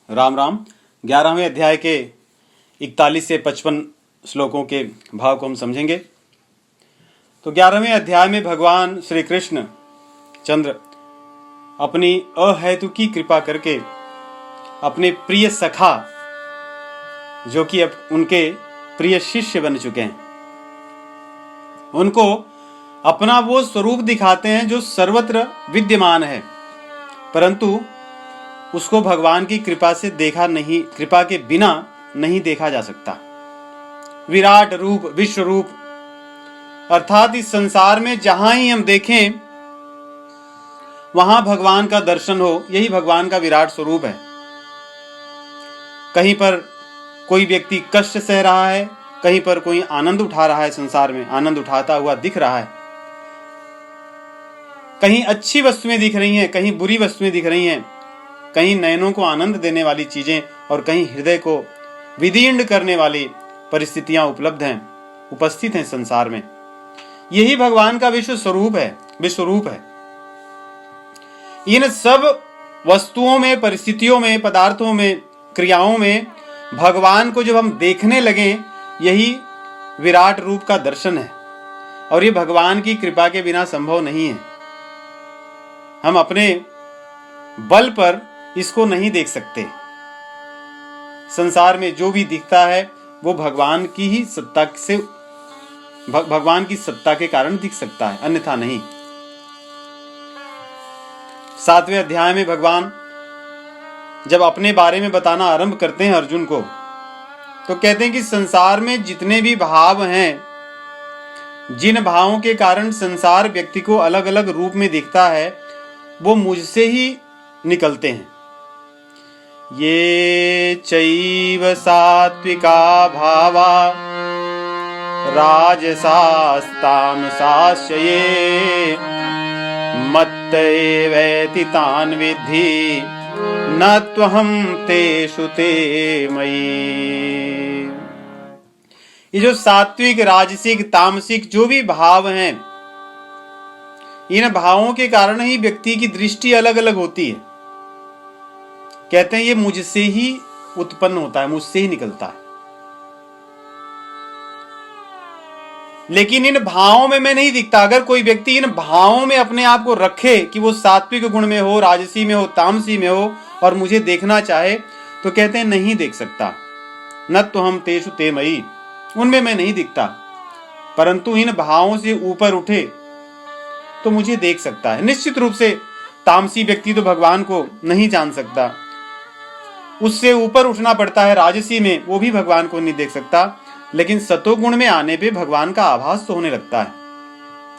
राम राम। 11वें अध्याय के 41 से 55 श्लोकों के भाव को हम समझेंगे। तो 11वें अध्याय में भगवान श्री कृष्ण चंद्र अपनी अहेतुकी कृपा करके अपने प्रिय सखा, जो कि अब उनके प्रिय शिष्य बन चुके हैं, उनको अपना वो स्वरूप दिखाते हैं जो सर्वत्र विद्यमान है, परंतु उसको भगवान की कृपा से देखा नहीं, कृपा के बिना नहीं देखा जा सकता। विराट रूप, विश्व रूप, अर्थात इस संसार में जहां ही हम देखें वहां भगवान का दर्शन हो, यही भगवान का विराट स्वरूप है। कहीं पर कोई व्यक्ति कष्ट सह रहा है, कहीं पर कोई आनंद उठा रहा है, संसार में आनंद उठाता हुआ दिख रहा है। कहीं अच्छी वस्तुएं दिख रही हैं, कहीं बुरी वस्तुएं दिख रही हैं, कहीं नयनों को आनंद देने वाली चीजें और कहीं हृदय को विदीर्ण करने वाली परिस्थितियां उपलब्ध हैं, उपस्थित हैं संसार में। यही भगवान का विश्व स्वरूप है, विश्वरूप है। इन सब वस्तुओं में, परिस्थितियों में, पदार्थों में, क्रियाओं में भगवान को जब हम देखने लगें, यही विराट रूप का दर्शन है। और ये भगवान की कृपा के बिना संभव नहीं है। हम अपने बल पर इसको नहीं देख सकते। संसार में जो भी दिखता है वो भगवान की ही सत्ता से, भगवान की सत्ता के कारण दिख सकता है, अन्यथा नहीं। 7वें अध्याय में भगवान जब अपने बारे में बताना आरंभ करते हैं अर्जुन को, तो कहते हैं कि संसार में जितने भी भाव हैं, जिन भावों के कारण संसार व्यक्ति को अलग अलग रूप में दिखता है, वो मुझसे ही निकलते हैं। ये चैव सात्विका भावा राजसास्तामसाश्च ये मत्तैवेति तान् विद्धि न त्वहं तेषु ते मयि। ये जो सात्विक, राजसिक, तामसिक जो भी भाव हैं, इन भावों के कारण ही व्यक्ति की दृष्टि अलग अलग होती है। कहते हैं ये मुझसे ही उत्पन्न होता है, मुझसे ही निकलता है। लेकिन इन भावों में मैं नहीं दिखता। अगर कोई व्यक्ति इन भावों में अपने आप को रखे कि वो सात्विक गुण में हो, राजसी में हो, तामसी में हो, और मुझे देखना चाहे, तो कहते हैं नहीं देख सकता। न तो हम तेषु ते मयि, उनमें मैं नहीं दिखता, परंतु इन भावों से ऊपर उठे तो मुझे देख सकता है। निश्चित रूप से तामसी व्यक्ति तो भगवान को नहीं जान सकता, उससे ऊपर उठना पड़ता है राजसी में, वो भी भगवान को नहीं देख सकता। लेकिन सतोगुण में आने पे भगवान का आभास तो होने लगता है।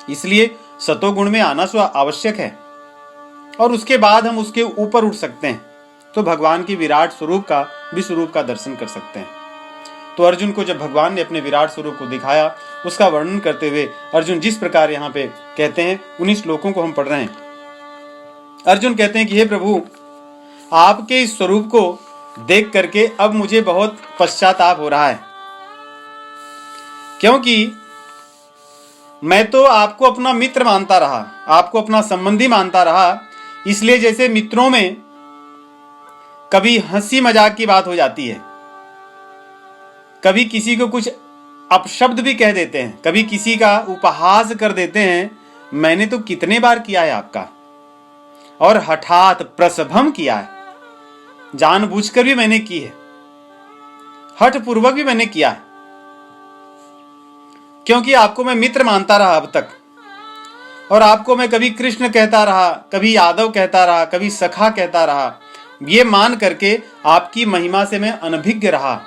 इसलिए सतोगुण में आना स्व आवश्यक है, और उसके बाद हम उसके ऊपर उठ सकते हैं, तो भगवान की विराट स्वरूप का, विश्व रूप का दर्शन कर सकते हैं। तो अर्जुन को जब भगवान ने अपने विराट स्वरूप को दिखाया, उसका वर्णन करते हुए अर्जुन जिस प्रकार यहाँ पे कहते हैं, उन्हीं श्लोकों को हम पढ़ रहे हैं। अर्जुन कहते हैं कि हे प्रभु, आपके इस स्वरूप को देख करके अब मुझे बहुत पश्चाताप हो रहा है, क्योंकि मैं तो आपको अपना मित्र मानता रहा, आपको अपना संबंधी मानता रहा। इसलिए जैसे मित्रों में कभी हंसी मजाक की बात हो जाती है, कभी किसी को कुछ अपशब्द भी कह देते हैं, कभी किसी का उपहास कर देते हैं, मैंने तो कितने बार किया है आपका, और हठात प्रसभम किया है, जानबूझकर भी मैंने की है, हठ पूर्वक भी मैंने किया है, क्योंकि आपको मैं मित्र मानता रहा अब तक, और आपको मैं कभी कृष्ण कहता रहा, कभी यादव कहता रहा, कभी सखा कहता रहा। ये मान करके आपकी महिमा से मैं अनभिज्ञ रहा,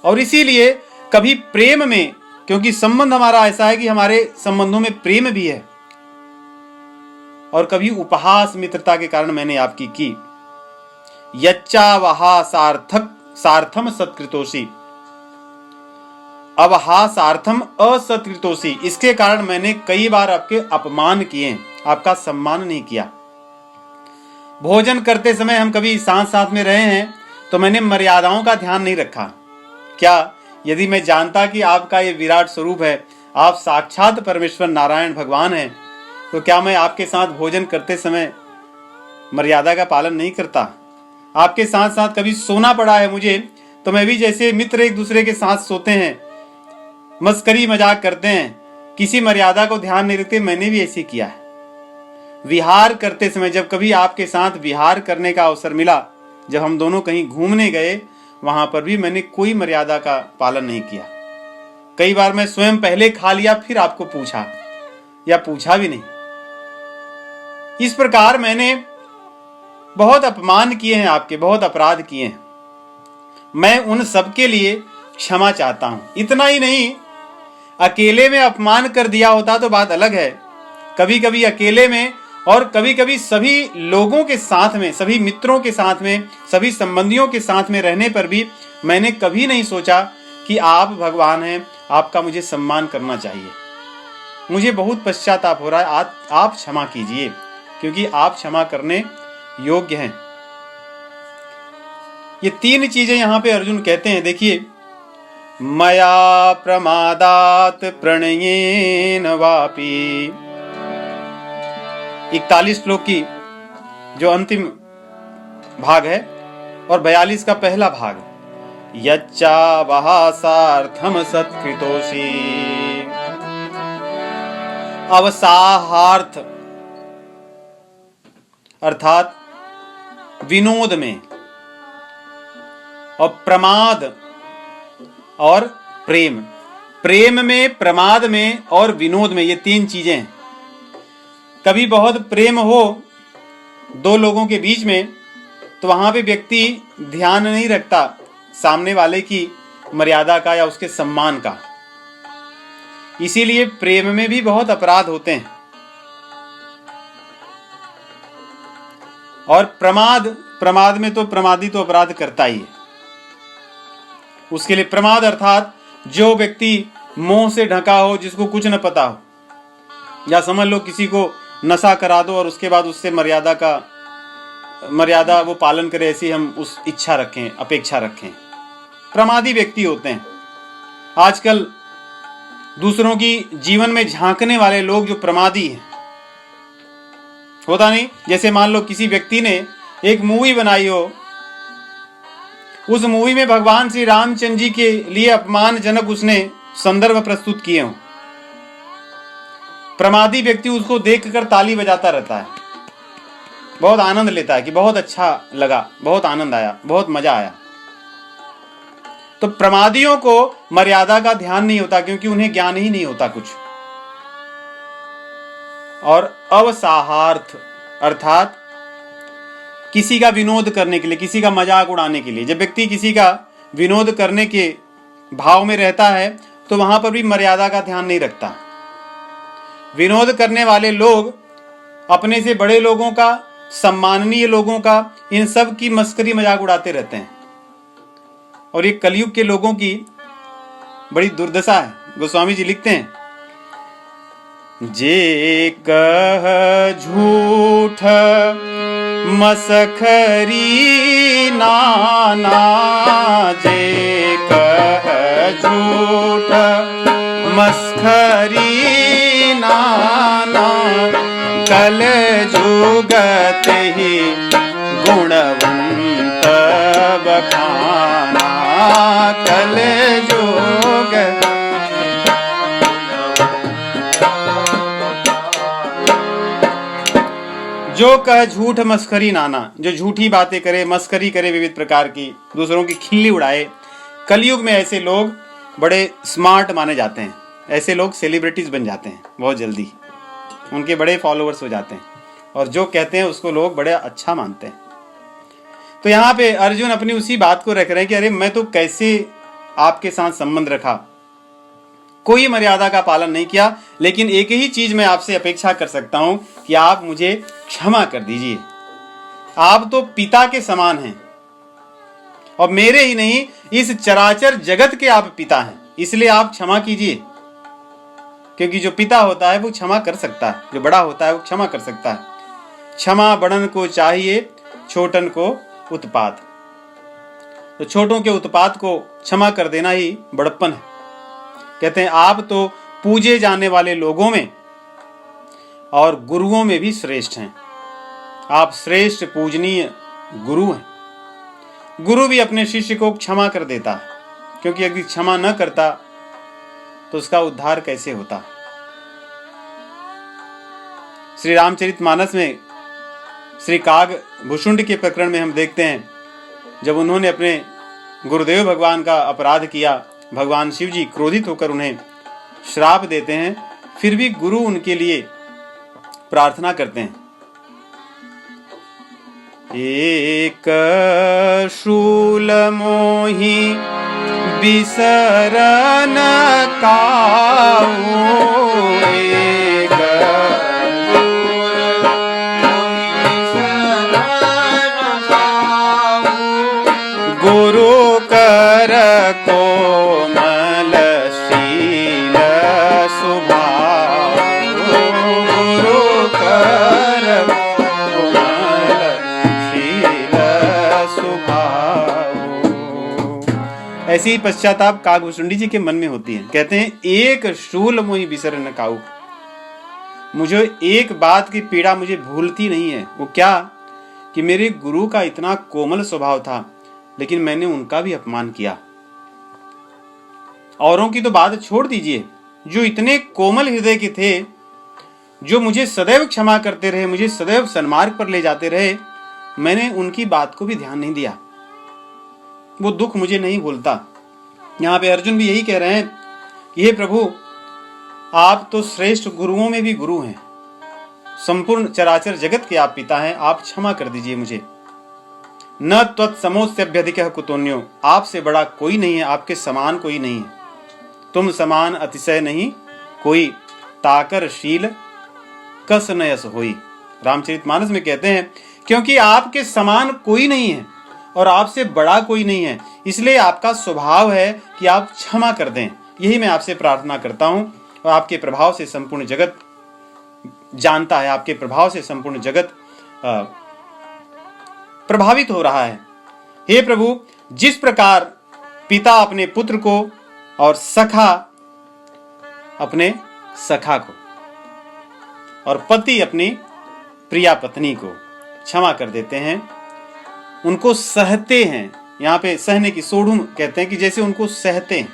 और इसीलिए कभी प्रेम में, क्योंकि संबंध हमारा ऐसा है कि हमारे संबंधों में प्रेम भी है, और कभी उपहास मित्रता के कारण मैंने आपकी की। यच्चावहा सार्थम सत्कृतोषि, अवहा सार्थम असत्कृतोषि, इसके कारण मैंने कई बार आपके अपमान किए, आपका सम्मान नहीं किया। भोजन करते समय हम कभी साथ साथ में रहे हैं, तो मैंने मर्यादाओं का ध्यान नहीं रखा। क्या यदि मैं जानता कि आपका ये विराट स्वरूप है, आप साक्षात परमेश्वर नारायण भगवान हैं, तो क्या मैं आपके साथ भोजन करते समय मर्यादा का पालन नहीं करता? आपके साथ साथ कभी सोना पड़ा है मुझे, तो मैं भी जैसे मित्र एक दूसरे के साथ सोते हैं, मस्करी मजाक करते हैं, किसी मर्यादा को ध्यान नहीं रखते, मैंने भी ऐसे किया है। विहार करते समय जब कभी आपके साथ विहार करने का अवसर मिला, जब हम दोनों कहीं घूमने गए, वहां पर भी मैंने कोई मर्यादा का पालन नहीं किया। कई बार मैं स्वयं पहले खा लिया, फिर आपको पूछा, या पूछा भी नहीं। इस प्रकार मैंने बहुत अपमान किए हैं आपके, बहुत अपराध किए हैं। मैं उन सब के लिए क्षमा चाहता हूं। इतना ही नहीं, अकेले में अपमान कर दिया होता तो बात अलग है। कभी कभी अकेले में और कभी कभी सभी लोगों के साथ में, सभी मित्रों के साथ में, सभी संबंधियों के साथ में रहने पर भी मैंने कभी नहीं सोचा कि आप भगवान हैं, आपका मुझे सम्मान करना चाहिए। मुझे बहुत पश्चाताप हो रहा है, आप क्षमा कीजिए, क्योंकि आप क्षमा करने योग्य हैं। ये 3 चीजें यहां पे अर्जुन कहते हैं। देखिए, मया प्रमादात प्रणयेन वापि, 41 श्लोक की जो अंतिम भाग है और 42 का पहला भाग, यच्चावहासार्थम सत्कृतोषि, अवसाहार्थ अर्थात विनोद में, और प्रमाद और प्रेम, प्रेम में, प्रमाद में और विनोद में, ये 3 चीजें हैं। कभी बहुत प्रेम हो 2 लोगों के बीच में, तो वहां पे व्यक्ति ध्यान नहीं रखता सामने वाले की मर्यादा का या उसके सम्मान का, इसीलिए प्रेम में भी बहुत अपराध होते हैं। और प्रमाद में तो प्रमादी तो अपराध करता ही है। उसके लिए प्रमाद अर्थात जो व्यक्ति मोह से ढका हो, जिसको कुछ न पता हो, या समझ लो किसी को नशा करा दो और उसके बाद उससे मर्यादा वो पालन करे, ऐसी हम उस इच्छा रखें, अपेक्षा रखें, प्रमादी व्यक्ति होते हैं। आजकल दूसरों की जीवन में झांकने वाले लोग जो प्रमादी हैं, होता नहीं, जैसे मान लो किसी व्यक्ति ने एक मूवी बनाई हो, उस मूवी में भगवान श्री रामचंद्र जी के लिए अपमानजनक उसने संदर्भ प्रस्तुत किए हों, प्रमादी व्यक्ति उसको देखकर ताली बजाता रहता है, बहुत आनंद लेता है कि बहुत अच्छा लगा, बहुत आनंद आया, बहुत मजा आया। तो प्रमादियों को मर्यादा का ध्यान नहीं होता, क्योंकि उन्हें ज्ञान ही नहीं होता कुछ। और अवसाहार्थ अर्थात किसी का विनोद करने के लिए, किसी का मजाक उड़ाने के लिए, जब व्यक्ति किसी का विनोद करने के भाव में रहता है तो वहां पर भी मर्यादा का ध्यान नहीं रखता। विनोद करने वाले लोग अपने से बड़े लोगों का, सम्माननीय लोगों का, इन सब की मस्करी मजाक उड़ाते रहते हैं। और ये कलयुग के लोगों की बड़ी दुर्दशा है। गोस्वामी जी लिखते हैं, जे कह झूठ मसखरी नाना, जे कह झूठ मसखरी नाना, कल जुगत ही गुणवंत बखाना, कल जुग। जो कह झूठ मस्करी नाना, जो झूठी बातें करे, मस्करी करे, विविध प्रकार की, दूसरों की खिल्ली उड़ाए। कलयुग में ऐसे लोग बड़े स्मार्ट माने जाते हैं, ऐसे लोग सेलिब्रिटीज बन जाते हैं बहुत जल्दी, उनके बड़े फॉलोअर्स हो जाते हैं, और जो कहते हैं उसको लोग बड़े अच्छा मानते हैं। तो यहाँ पे अर्जुन अपनी उसी बात को रख रहे हैं कि अरे मैं तो कैसे आपके साथ संबंध रखा, कोई मर्यादा का पालन नहीं किया, लेकिन एक ही चीज मैं आपसे अपेक्षा कर सकता हूं कि आप मुझे क्षमा कर दीजिए। आप तो पिता के समान हैं, और मेरे ही नहीं, इस चराचर जगत के आप पिता हैं, इसलिए आप क्षमा कीजिए। क्योंकि जो पिता होता है वो क्षमा कर सकता है, जो बड़ा होता है वो क्षमा कर सकता है। क्षमा बड़न को चाहिए, छोटन को उत्पात। तो छोटों के उत्पात को क्षमा कर देना ही बड़प्पन है। कहते हैं आप तो पूजे जाने वाले लोगों में और गुरुओं में भी श्रेष्ठ हैं। आप श्रेष्ठ पूजनीय गुरु हैं। गुरु भी अपने शिष्य को क्षमा कर देता, क्योंकि यदि क्षमा न करता तो उसका उद्धार कैसे होता। श्री रामचरितमानस में श्री काग भुषुंड के प्रकरण में हम देखते हैं, जब उन्होंने अपने गुरुदेव भगवान का अपराध किया, भगवान शिव जी क्रोधित होकर उन्हें श्राप देते हैं, फिर भी गुरु उनके लिए प्रार्थना करते हैं। एक शूल मोहि बिसरन काऊ, एक गुरु कर कोमल शील सुभाव, गुरु कर कोमल शील सुभाव। ऐसी ही पश्चाताप कागभुषुंडी जी के मन में होती है। कहते हैं एक शूल मोहि बिसर न काऊ, मुझे एक बात की पीड़ा मुझे भूलती नहीं है। वो क्या? कि मेरे गुरु का इतना कोमल स्वभाव था, लेकिन मैंने उनका भी अपमान किया। औरों की तो बात छोड़ दीजिए, जो इतने कोमल हृदय के थे, जो मुझे सदैव क्षमा करते रहे, मुझे सदैव सन्मार्ग पर ले जाते रहे, मैंने उनकी बात को भी ध्यान नहीं दिया। वो दुख मुझे नहीं भूलता। यहाँ पे अर्जुन भी यही कह रहे हैं, हे प्रभु, आप तो श्रेष्ठ गुरुओं में भी गुरु हैं, संपूर्ण चराचर जगत के आप पिता हैं, आप क्षमा कर दीजिए मुझे। न त्वत्समोऽस्यभ्यधिकः कुतोऽन्यो, आपसे बड़ा कोई नहीं है, आपके समान कोई नहीं है, तुम समान अतिशय नहीं कोई, ताकर शील कस न यस होई। रामचरितमानस में कहते हैं, क्योंकि आपके समान कोई नहीं है और आपसे बड़ा कोई नहीं है, इसलिए आपका स्वभाव है कि आप क्षमा कर दें। यही मैं आपसे प्रार्थना करता हूं, और आपके प्रभाव से संपूर्ण जगत जानता है, आपके प्रभाव से संपूर्ण जगत प्रभावित हो रहा है। हे प्रभु, जिस प्रकार पिता अपने पुत्र को और सखा अपने सखा को और पति अपनी प्रिया पत्नी को क्षमा कर देते हैं, उनको सहते हैं। यहाँ पे सहने की सोढ़ुम कहते हैं कि जैसे उनको सहते हैं।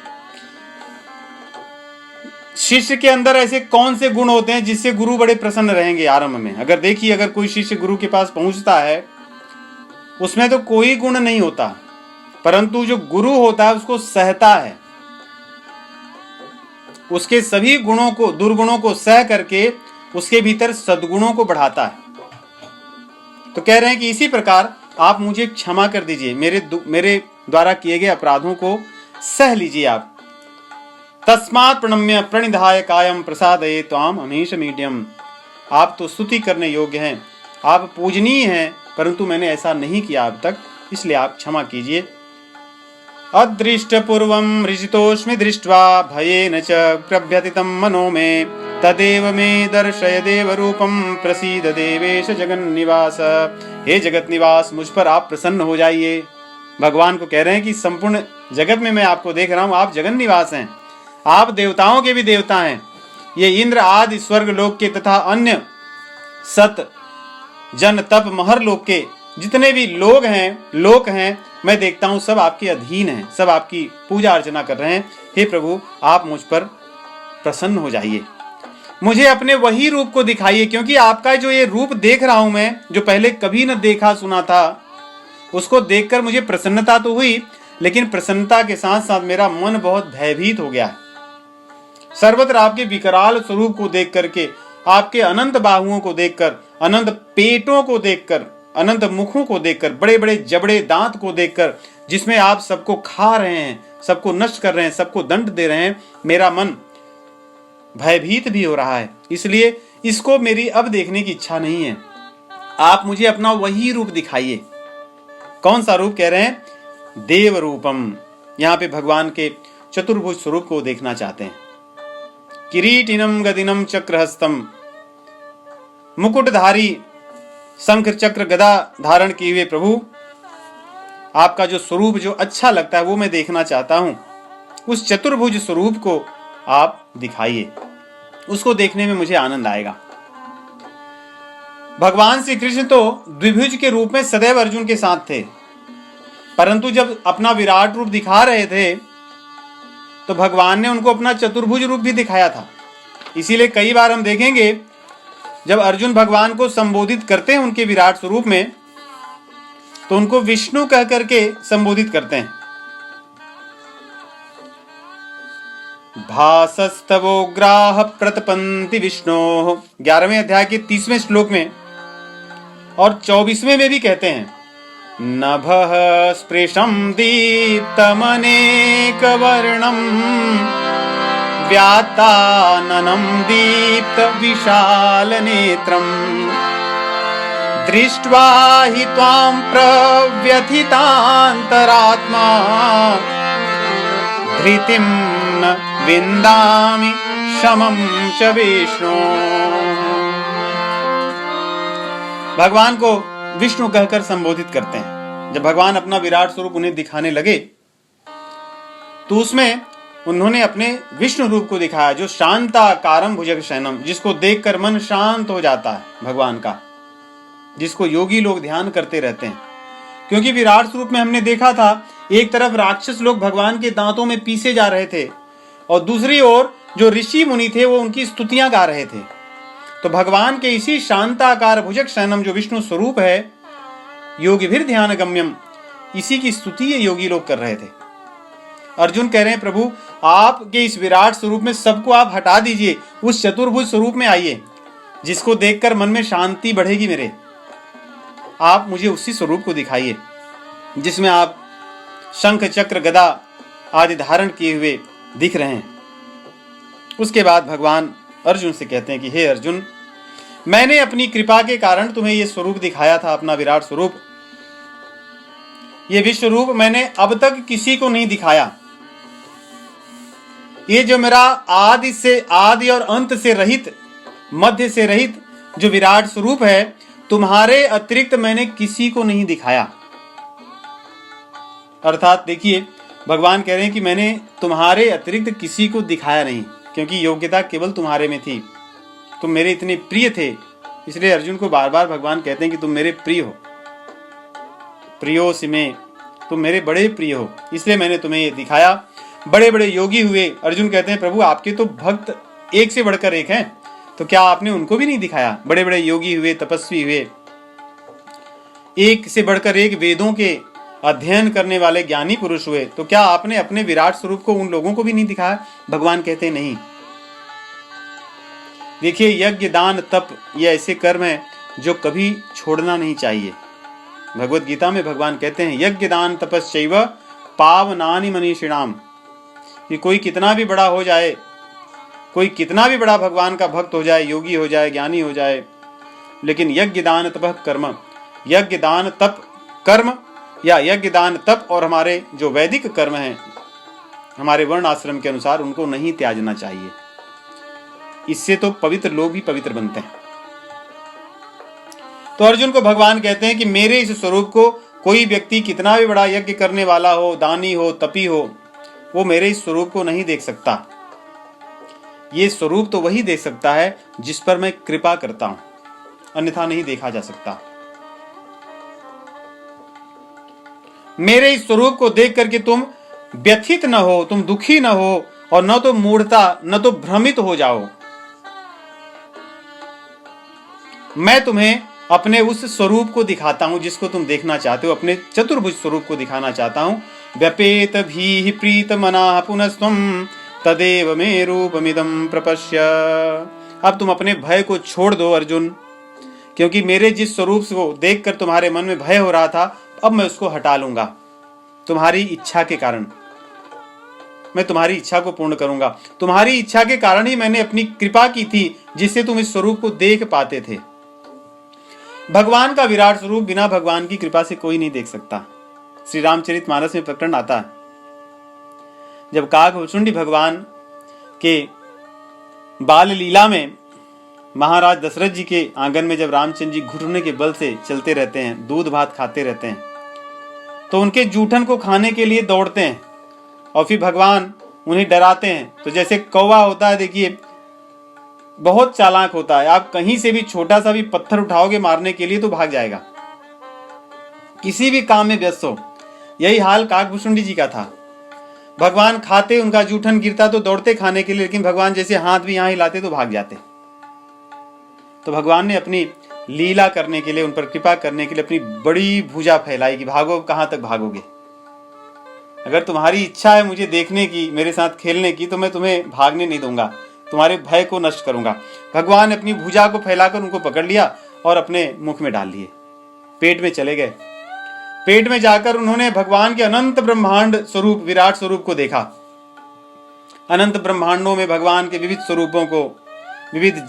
शिष्य के अंदर ऐसे कौन से गुण होते हैं जिससे गुरु बड़े प्रसन्न रहेंगे आरंभ में? अगर देखिए, अगर कोई शिष्य गुरु के पास पहुंचता है, उसमें तो कोई गुण नहीं होता, परंतु जो गुरु होता है उसको सहता है, उसके सभी गुणों को, दुर्गुणों को सह करके उसके भीतर सद्गुणों को बढ़ाता है। तो कह रहे हैं कि इसी प्रकार आप मुझे क्षमा कर दीजिए, मेरे द्वारा किए गए अपराधों को सह लीजिए आप। तस्मात् प्रणम्य प्रणिधाय कायम प्रसादये त्वाम अमीश मीडियम। आप तो स्तुति करने योग्य हैं, आप पूजनीय हैं, परंतु मैंने ऐसा नहीं किया अब तक, इसलिए आप क्षमा कीजिए। अदृष्ट पूर्वं ऋषितोष्मि दृष्ट्वा भयेन च प्रभ्यतितं मनो मे, तदेव मे दर्शय देव रूपम प्रसीद देवेश जगन्निवास। हे जगत निवास, मुझ पर आप प्रसन्न हो जाइए। भगवान को कह रहे हैं कि संपूर्ण जगत में मैं आपको देख रहा हूं, आप जगन निवास हैं, आप देवताओं के भी देवता हैं। ये इंद्र आदि स्वर्ग लोक के तथा अन्य सत जन तप महर लोक के जितने भी लोक हैं, मैं देखता हूं सब आपके अधीन हैं, सब आपकी पूजा अर्चना कर रहे हैं। हे प्रभु, आप मुझ पर प्रसन्न हो जाइए, मुझे अपने वही रूप को दिखाइए, क्योंकि आपका जो ये रूप देख रहा हूं मैं, जो पहले कभी न देखा सुना था, उसको देखकर मुझे प्रसन्नता तो हुई, लेकिन प्रसन्नता के साथ साथ मेरा मन बहुत भयभीत हो गया है। सर्वत्र आपके विकराल स्वरूप को देख करके, आपके अनंत बाहुओं को देखकर, अनंत पेटों को देखकर, अनंत मुखों को देखकर, बड़े बड़े जबड़े दांत को देखकर, जिसमें आप सबको खा रहे हैं, सबको नष्ट कर रहे हैं, सबको दंड दे रहे हैं, मेरा मन भयभीत भी हो रहा है। इसलिए इसको मेरी अब देखने की इच्छा नहीं है, आप मुझे अपना वही रूप दिखाइए। कौन सा रूप कह रहे हैं? देव रूपम। यहाँ पे भगवान के चतुर्भुज स्वरूप को देखना चाहते हैं। किरीटिनम गदिनम चक्रहस्तम, मुकुटधारी शंख चक्र गदा धारण किए हुए प्रभु, आपका जो स्वरूप जो अच्छा लगता है वो मैं देखना चाहता हूं। उस चतुर्भुज स्वरूप को आप दिखाइए, उसको देखने में मुझे आनंद आएगा। भगवान श्री कृष्ण तो द्विभुज के रूप में सदैव अर्जुन के साथ थे, परंतु जब अपना विराट रूप दिखा रहे थे तो भगवान ने उनको अपना चतुर्भुज रूप भी दिखाया था। इसीलिए कई बार हम देखेंगे जब अर्जुन भगवान को संबोधित करते हैं उनके विराट स्वरूप में, तो उनको विष्णु कह करके संबोधित करते हैं। भासस्तवोग्राह प्रतपन्ति विष्णो, 11वें अध्याय के 30वें श्लोक में और 24वें में भी कहते हैं, नभः स्पृशं दीप्तमनेकवर्णं व्यात्ताननं दीप्त विशालनेत्रम् दृष्ट्वा हि त्वां प्रव्यथितान्तरात्मा धृतिं न विन्दामि शमं च विष्णु। भगवान को विष्णु कहकर संबोधित करते हैं। जब भगवान अपना विराट स्वरूप उन्हें दिखाने लगे तो उसमें उन्होंने अपने विष्णु रूप को दिखाया, जो शांताकारं भुजगशयनम, जिसको देखकर मन शांत हो जाता है भगवान का, जिसको योगी लोग ध्यान करते रहते हैं। क्योंकि विराट स्वरूप में हमने देखा था एक तरफ राक्षस लोग भगवान के दांतों में पीसे जा रहे थे और दूसरी ओर जो ऋषि मुनि थे वो उनकी स्तुतियां गा रहे थे। तो भगवान के इसी शांताकार भुजग शयनम जो विष्णु स्वरूप है, योगी भी ध्यान गम्यम, इसी की स्तुति ये योगी लोग कर रहे थे। अर्जुन कह रहे हैं, प्रभु आपके इस विराट स्वरूप में सबको आप हटा दीजिए, उस चतुर्भुज स्वरूप में आइए जिसको देखकर मन में शांति बढ़ेगी मेरे। आप मुझे उसी स्वरूप को दिखाइए जिसमें आप शंख चक्र गदा आदि धारण किए हुए दिख रहे हैं। उसके बाद भगवान अर्जुन से कहते हैं कि हे अर्जुन, मैंने अपनी कृपा के कारण तुम्हें यह स्वरूप दिखाया था, अपना विराट स्वरूप। ये विश्व रूप मैंने अब तक किसी को नहीं दिखाया। ये जो मेरा आदि और अंत से रहित, मध्य से रहित जो विराट स्वरूप है, तुम्हारे अतिरिक्त मैंने किसी को नहीं दिखाया। अर्थात देखिए, भगवान कह रहे हैं कि मैंने तुम्हारे अतिरिक्त किसी को दिखाया नहीं, क्योंकि योग्यता केवल तुम्हारे में थी। तुम मेरे इतने प्रिय थे, इसलिए अर्जुन को बार बार भगवान कहते हैं कि तुम मेरे प्रिय हो, प्रियोसि में, तुम मेरे बड़े प्रिय हो, इसलिए मैंने तुम्हें ये दिखाया। बड़े बड़े योगी हुए। अर्जुन कहते हैं, प्रभु आपके तो भक्त एक से बढ़कर एक हैं, तो क्या आपने उनको भी नहीं दिखाया? बड़े बड़े योगी हुए, तपस्वी हुए, एक से बढ़कर एक वेदों के अध्ययन करने वाले ज्ञानी पुरुष हुए, तो क्या आपने अपने विराट स्वरूप को उन लोगों को भी नहीं दिखाया? भगवान कहते हैं नहीं। देखिए, यज्ञ दान तप ये ऐसे कर्म है जो कभी छोड़ना नहीं चाहिए। भगवत गीता में भगवान कहते हैं, यज्ञ दान तपस्चैव पावनानि मनीषिणाम। कि कोई कितना भी बड़ा हो जाए, कोई कितना भी बड़ा भगवान का भक्त हो जाए, योगी हो जाए, ज्ञानी हो जाए, लेकिन यज्ञ दान तप कर्म, यज्ञ दान तप कर्म या यज्ञ दान तप और हमारे जो वैदिक कर्म हैं, हमारे वर्ण आश्रम के अनुसार, उनको नहीं त्यागना चाहिए। इससे तो पवित्र लोग भी पवित्र बनते हैं। तो अर्जुन को भगवान कहते हैं कि मेरे इस स्वरूप को कोई व्यक्ति कितना भी बड़ा यज्ञ करने वाला हो, दानी हो, तपी हो, वो मेरे इस स्वरूप को नहीं देख सकता। ये स्वरूप तो वही देख सकता है जिस पर मैं कृपा करता हूं, अन्यथा नहीं देखा जा सकता। मेरे इस स्वरूप को देख करके तुम व्यथित न हो, तुम दुखी न हो, और न तो मूढ़ता न तो भ्रमित हो जाओ। मैं तुम्हें अपने उस स्वरूप को दिखाता हूं जिसको तुम देखना चाहते हो, अपने चतुर्भुज स्वरूप को दिखाना चाहता हूं। व्यपेत भीः प्रीत मनाः पुनस्त्वं तदेव मे रूपमिदं प्रपश्य। अब तुम अपने भय को छोड़ दो अर्जुन, क्योंकि मेरे जिस स्वरूप को देखकर तुम्हारे मन में भय हो रहा था, अब मैं उसको हटा लूंगा। तुम्हारी इच्छा के कारण मैं तुम्हारी इच्छा को पूर्ण करूंगा। तुम्हारी इच्छा के कारण ही मैंने अपनी कृपा की थी, जिससे तुम इस स्वरूप को देख पाते थे। भगवान का विराट स्वरूप बिना भगवान की कृपा से कोई नहीं देख सकता। श्री रामचरितमानस में प्रकरण आता है, जब काकभुषुंडी भगवान के बाल लीला में महाराज दशरथ जी के आंगन में जब रामचंद्र जी घुटने के बल से चलते रहते हैं, दूध भात खाते रहते हैं, तो उनके जूठन को खाने के लिए दौड़ते हैं और फिर भगवान उन्हें डराते हैं। तो जैसे कौवा होता है, देखिए बहुत चालाक होता है, आप कहीं से भी छोटा सा भी पत्थर उठाओगे मारने के लिए तो भाग जाएगा, किसी भी काम में व्यस्त हो। यही हाल काकभूषुंडी जी का था। भगवान खाते, उनका जूठन गिरता तो दौड़ते खाने के लिए, लेकिन भगवान जैसे हाथ भी यहां हिलाते तो भाग जाते। तो भगवान ने अपनी लीला करने के लिए, उन पर कृपा करने के लिए अपनी बड़ी भुजा फैलाई कि भागो, कहां तक भागोगे। अगर तुम्हारी इच्छा है मुझे देखने की, मेरे साथ खेलने की, तो मैं तुम्हें भागने नहीं दूंगा, तुम्हारे भय को नष्ट करूंगा। भगवान ने अपनी भुजा को फैलाकर उनको पकड़ लिया और अपने मुख में डाल लिए, पेट में चले गए। पेट में जाकर उन्होंने भगवान के अनंत ब्रह्मांड स्वरूप, विराट स्वरूप को देखा। अनंत ब्रह्मांडों में भगवान के विविध स्वरूपों को, विविध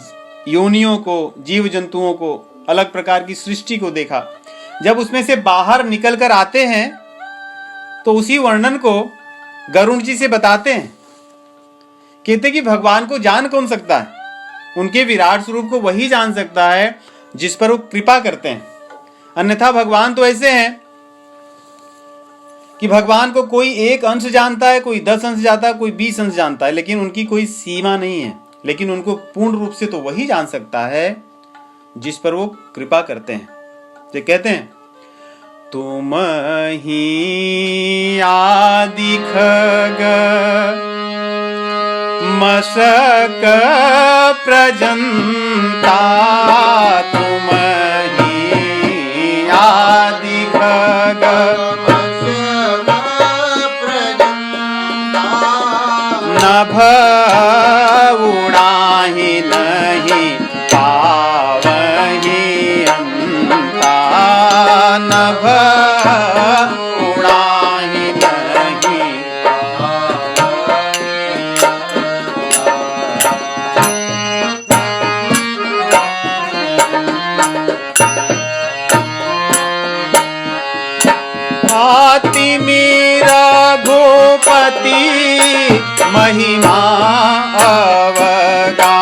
योनियों को, जीव जंतुओं को, अलग प्रकार की सृष्टि को देखा। जब उसमें से बाहर निकल कर आते हैं तो उसी वर्णन को गरुड़ जी से बताते हैं। कहते कि भगवान को जान कौन सकता है, उनके विराट स्वरूप को वही जान सकता है जिस पर वो कृपा करते हैं। अन्यथा भगवान तो ऐसे हैं कि भगवान को कोई एक अंश जानता है, कोई 10 अंश जानता है, कोई 20 अंश जानता है, लेकिन उनकी कोई सीमा नहीं है। लेकिन उनको पूर्ण रूप से तो वही जान सकता है जिस पर वो कृपा करते हैं। जो कहते हैं, तुम ही आदि खग मशक प्रजंता, तुम ही आदि खग नभ उड़ाहि नहीं पावहि अंता, नभ उड़ाहि नहीं हाथी मेरा भूपति महिमा अवगाहा,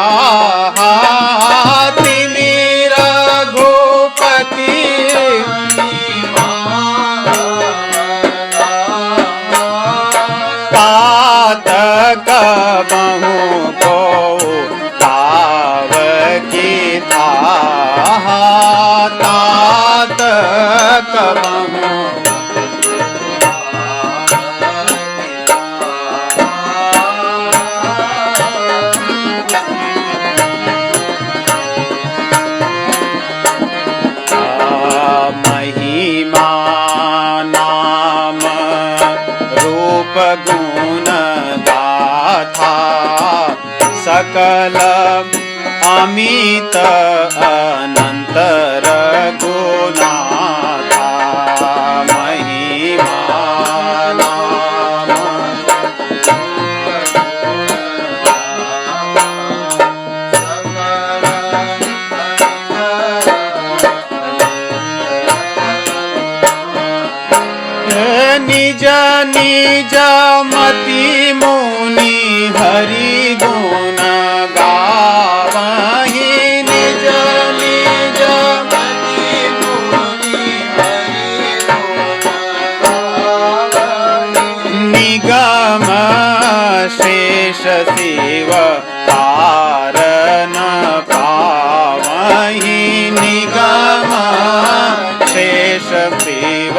हाथी मेरा भूपति तात कबहु को ताव की था, तात कबहु गुण गाथा, सकल अमित अनंत रघुनाथा, महिमा नाम निज निज मति मुनि हरि गुण गावहि, निज निज मति मुनि हरि गुण गावहि, निगम शेष शिव तारन पावहि, निगम शेष शिव।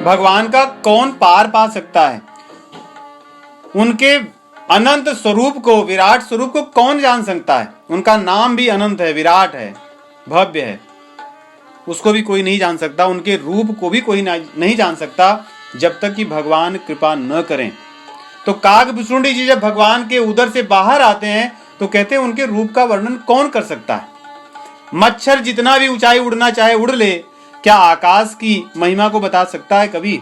भगवान का कौन पार पा सकता है? उनके अनंत स्वरूप को, विराट स्वरूप को कौन जान सकता है? उनका नाम भी अनंत है, विराट है, भव्य है, उसको भी कोई नहीं जान सकता। उनके रूप को भी कोई नहीं जान सकता जब तक कि भगवान कृपा न करें। तो काकभूषुंडी जी जब भगवान के उदर से बाहर आते हैं तो कहते हैं उनके रूप का वर्णन कौन कर सकता है? मच्छर जितना भी ऊंचाई उड़ना चाहे उड़ ले, क्या आकाश की महिमा को बता सकता है? कभी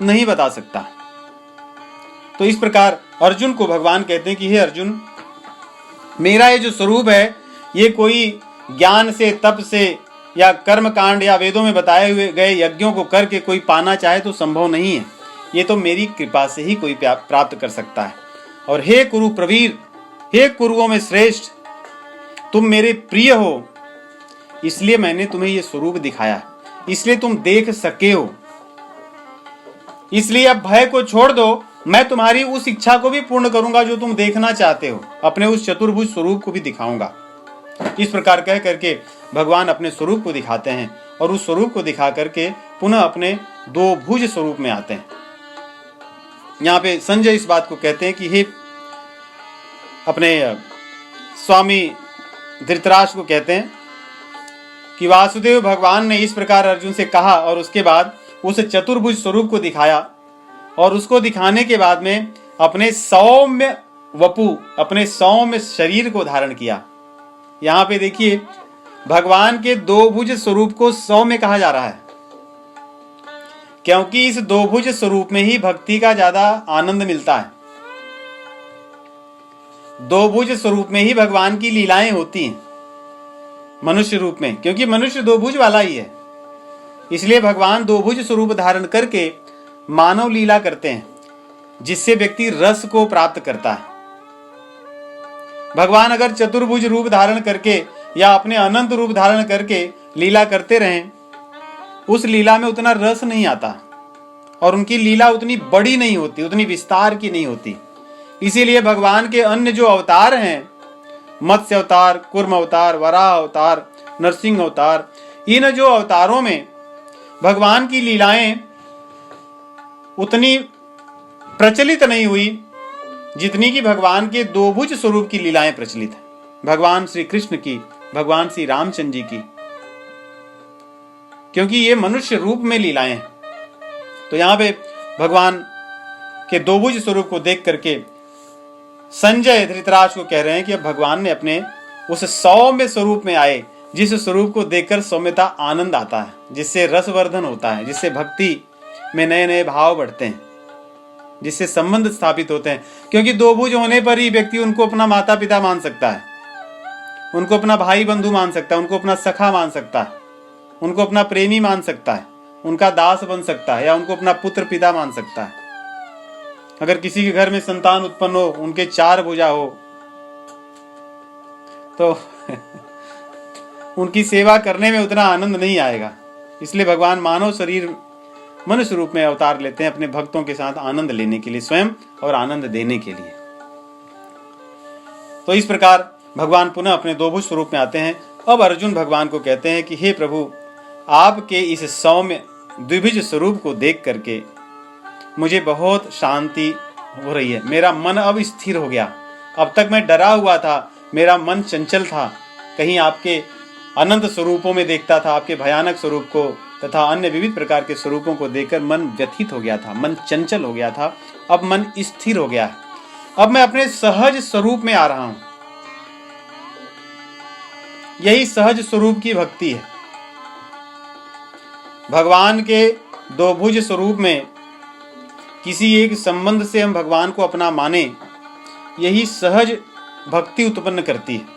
नहीं बता सकता। तो इस प्रकार अर्जुन को भगवान कहते हैं कि हे अर्जुन, मेरा ये जो स्वरूप है, ये कोई ज्ञान से, तप से या कर्म कांड या वेदों में बताए हुए गए यज्ञों को करके कोई पाना चाहे तो संभव नहीं है। ये तो मेरी कृपा से ही कोई प्राप्त कर सकता है। और हे कुरु प्रवीर, हे कुरुओं में श्रेष्ठ, तुम मेरे प्रिय हो, इसलिए मैंने तुम्हें ये स्वरूप दिखाया, इसलिए तुम देख सके हो। इसलिए अब भय को छोड़ दो, मैं तुम्हारी उस इच्छा को भी पूर्ण करूंगा जो तुम देखना चाहते हो, अपने उस चतुर्भुज स्वरूप को भी दिखाऊंगा। इस प्रकार कह करके भगवान अपने स्वरूप को दिखाते हैं और उस स्वरूप को दिखा करके पुनः अपने दो भुज स्वरूप में आते हैं। यहाँ पे संजय इस बात को कहते हैं कि हे अपने स्वामी धृतराष्ट्र को कहते हैं कि वासुदेव भगवान ने इस प्रकार अर्जुन से कहा और उसके बाद उस चतुर्भुज स्वरूप को दिखाया और उसको दिखाने के बाद में अपने सौम्य वपु, अपने सौम्य शरीर को धारण किया। यहाँ पे देखिए भगवान के दो भुज स्वरूप को सौम्य कहा जा रहा है, क्योंकि इस दो भुज स्वरूप में ही भक्ति का ज्यादा आनंद मिलता है। दो भुज स्वरूप में ही भगवान की लीलाएं होती हैं मनुष्य रूप में, क्योंकि मनुष्य दो भुज वाला ही है, इसलिए भगवान दो भुज स्वरूप धारण करके मानव लीला करते हैं, जिससे व्यक्ति रस को प्राप्त करता है। भगवान अगर चतुर्भुज रूप धारण करके या अपने अनंत रूप धारण करके लीला करते रहें, उस लीला में उतना रस नहीं आता और उनकी लीला उतनी बड़ी नहीं होती, उतनी विस्तार की नहीं होती। इसीलिए भगवान के अन्य जो अवतार हैं, मत्स्य अवतार, कूर्म अवतार, वराह अवतार, नरसिंह अवतार, इन जो अवतारों में भगवान की लीलाएं उतनी प्रचलित नहीं हुई जितनी कि भगवान के दो भुज स्वरूप की लीलाएं प्रचलित हैं, भगवान श्री कृष्ण की, भगवान श्री रामचंद्र जी की, क्योंकि ये मनुष्य रूप में लीलाएं हैं। तो यहां पे भगवान के दो भुज स्वरूप को देख करके संजय धृतराष्ट्र को कह रहे हैं कि अब भगवान ने अपने उस सौम्य स्वरूप में आए, जिस स्वरूप को देखकर सौम्यता आनंद आता है, जिससे रसवर्धन होता है, जिससे भक्ति में नए नए भाव बढ़ते हैं, जिससे संबंध स्थापित होते हैं। क्योंकि दो भुज होने पर ही व्यक्ति उनको अपना माता पिता मान सकता है, उनको अपना भाई बंधु मान सकता है, उनको अपना सखा मान सकता है, उनको अपना प्रेमी मान सकता है, उनका दास बन सकता है या उनको अपना पुत्र पिता मान सकता है। अगर किसी के घर में संतान उत्पन्न हो, उनके चार भुजा हो, तो उनकी सेवा करने में उतना आनंद नहीं आएगा। इसलिए भगवान मानव शरीर मनुष्य रूप में अवतार लेते हैं अपने भक्तों के साथ आनंद लेने के लिए, स्वयं और आनंद देने के लिए। तो इस प्रकार भगवान पुनः अपने दो भुज स्वरूप में आते हैं। अब अर्जुन भगवान को कहते हैं कि हे प्रभु, आपके इस सौम्य द्विभुज स्वरूप को देख करके मुझे बहुत शांति हो रही है, मेरा मन अब स्थिर हो गया। अब तक मैं डरा हुआ था, मेरा मन चंचल था, कहीं आपके अनंत स्वरूपों में देखता था, आपके भयानक स्वरूप को तथा अन्य विविध प्रकार के स्वरूपों को देखकर मन व्यथित हो गया था, मन चंचल हो गया था। अब मन स्थिर हो गया है, अब मैं अपने सहज स्वरूप में आ रहा हूं। यही सहज स्वरूप की भक्ति है। भगवान के दो भुज स्वरूप में किसी एक संबंध से हम भगवान को अपना माने, यही सहज भक्ति उत्पन्न करती है।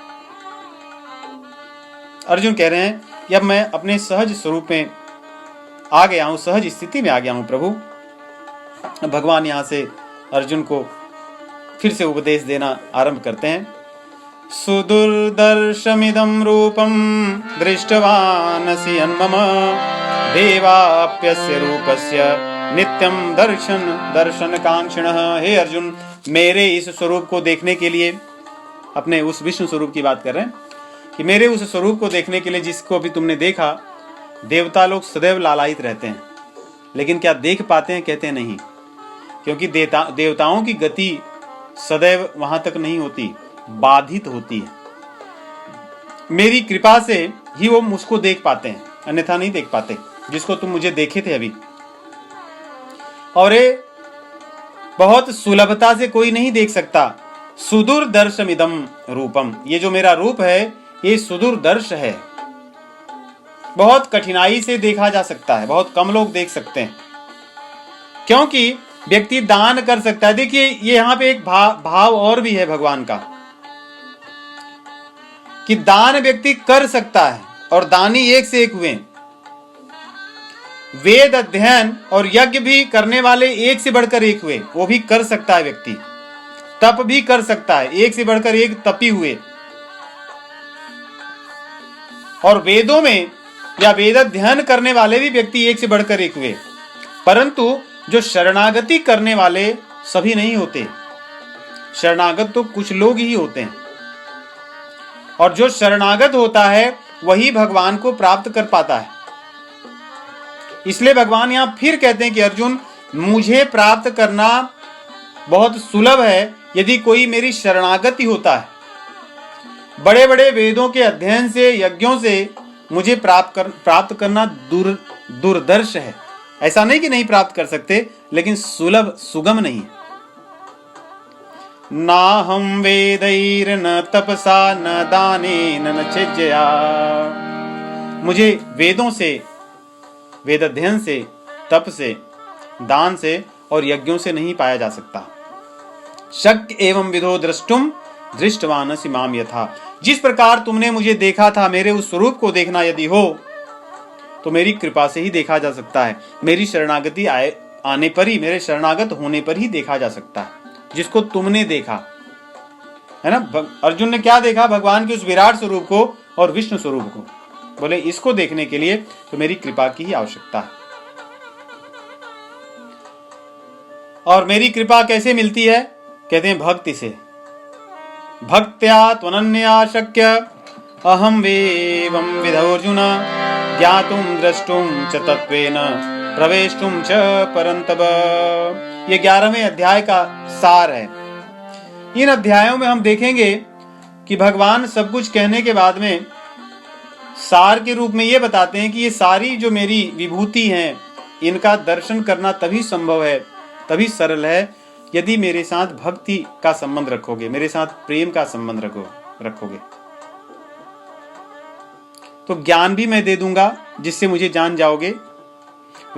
अर्जुन कह रहे हैं कि अब मैं अपने सहज स्वरूप में आ गया हूं, सहज स्थिति में आ गया हूं प्रभु। भगवान यहां से अर्जुन को फिर से उपदेश देना आरंभ करते हैं। सुदुर्दर्शमिदं रूपं दृष्टवानसि यन्मम देवाप्यस्य रूपस्य नित्यं दर्शन कांक्षिणः। हे अर्जुन, मेरे इस स्वरूप को देखने के लिए, अपने उस विष्णु स्वरूप की बात कर रहे हैं कि मेरे उस स्वरूप को देखने के लिए जिसको अभी तुमने देखा, देवता लोग सदैव लालायित रहते हैं, लेकिन क्या देख पाते हैं? कहते नहीं, क्योंकि देवताओं की गति सदैव वहां तक नहीं होती, बाधित होती है। मेरी कृपा से ही वो मुझको देख पाते हैं, अन्यथा नहीं देख पाते, जिसको तुम मुझे देखे थे अभी। और ये बहुत सुलभता से कोई नहीं देख सकता। सुदूरदर्शमिदं रूपम, ये जो मेरा रूप है ये सुदूरदर्श है, बहुत कठिनाई से देखा जा सकता है, बहुत कम लोग देख सकते हैं, क्योंकि व्यक्ति दान कर सकता है। देखिए ये यहाँ पे एक भाव और भी है भगवान का कि दान व्यक्ति कर सकता है, और दानी एक से एक हुए। वेद अध्ययन और यज्ञ भी करने वाले एक से बढ़कर एक हुए, वो भी कर सकता है व्यक्ति। तप भी कर सकता है, एक से बढ़कर एक तपी हुए। और वेदों में या वेद अध्ययन करने वाले भी व्यक्ति एक से बढ़कर एक हुए, परंतु जो शरणागति करने वाले सभी नहीं होते। शरणागत तो कुछ लोग ही होते हैं, और जो शरणागत होता है वही भगवान को प्राप्त कर पाता है। इसलिए भगवान यहां फिर कहते हैं कि अर्जुन, मुझे प्राप्त करना बहुत सुलभ है यदि कोई मेरी शरणागति होता है। बड़े बड़े वेदों के अध्ययन से, यज्ञों से मुझे प्राप्त करना दुर्दर्श है। ऐसा नहीं कि नहीं प्राप्त कर सकते, लेकिन सुलभ, सुगम नहीं है। ना हम वेदैर न तपसा न दानेन न चिज्जया। मुझे वेदों से, वेद अध्ययन से, तप से, दान से और यज्ञों से नहीं पाया जा सकता। शक्य एवं विधो द्रष्टुम दृष्टवानसि माम यथा। जिस प्रकार तुमने मुझे देखा था, मेरे उस स्वरूप को देखना यदि हो तो मेरी कृपा से ही देखा जा सकता है। मेरी शरणागति आने पर ही, मेरे शरणागत होने पर ही देखा जा सकता है। जिसको तुमने देखा है ना, अर्जुन ने क्या देखा? भगवान के उस विराट स्वरूप को और विष्णु स्वरूप को। बोले इसको देखने के लिए तो मेरी कृपा की ही आवश्यकता है। और मेरी कृपा कैसे मिलती है? कहते हैं भक्ति से। भक्त्या त्वनन्या शक्य अहम वेवं विधोर्जुन ज्ञातुम द्रष्टुम च तत्वेन प्रवेष्टुम च परन्तप। ये 11वें अध्याय का सार है। इन अध्यायों में हम देखेंगे कि भगवान सब कुछ कहने के बाद में सार के रूप में ये बताते हैं कि ये सारी जो मेरी विभूति हैं, इनका दर्शन करना तभी संभव है, तभी सरल है, यदि मेरे साथ भक्ति का संबंध रखोगे, मेरे साथ प्रेम का संबंध रखोगे। तो ज्ञान भी मैं दे दूंगा जिससे मुझे जान जाओगे,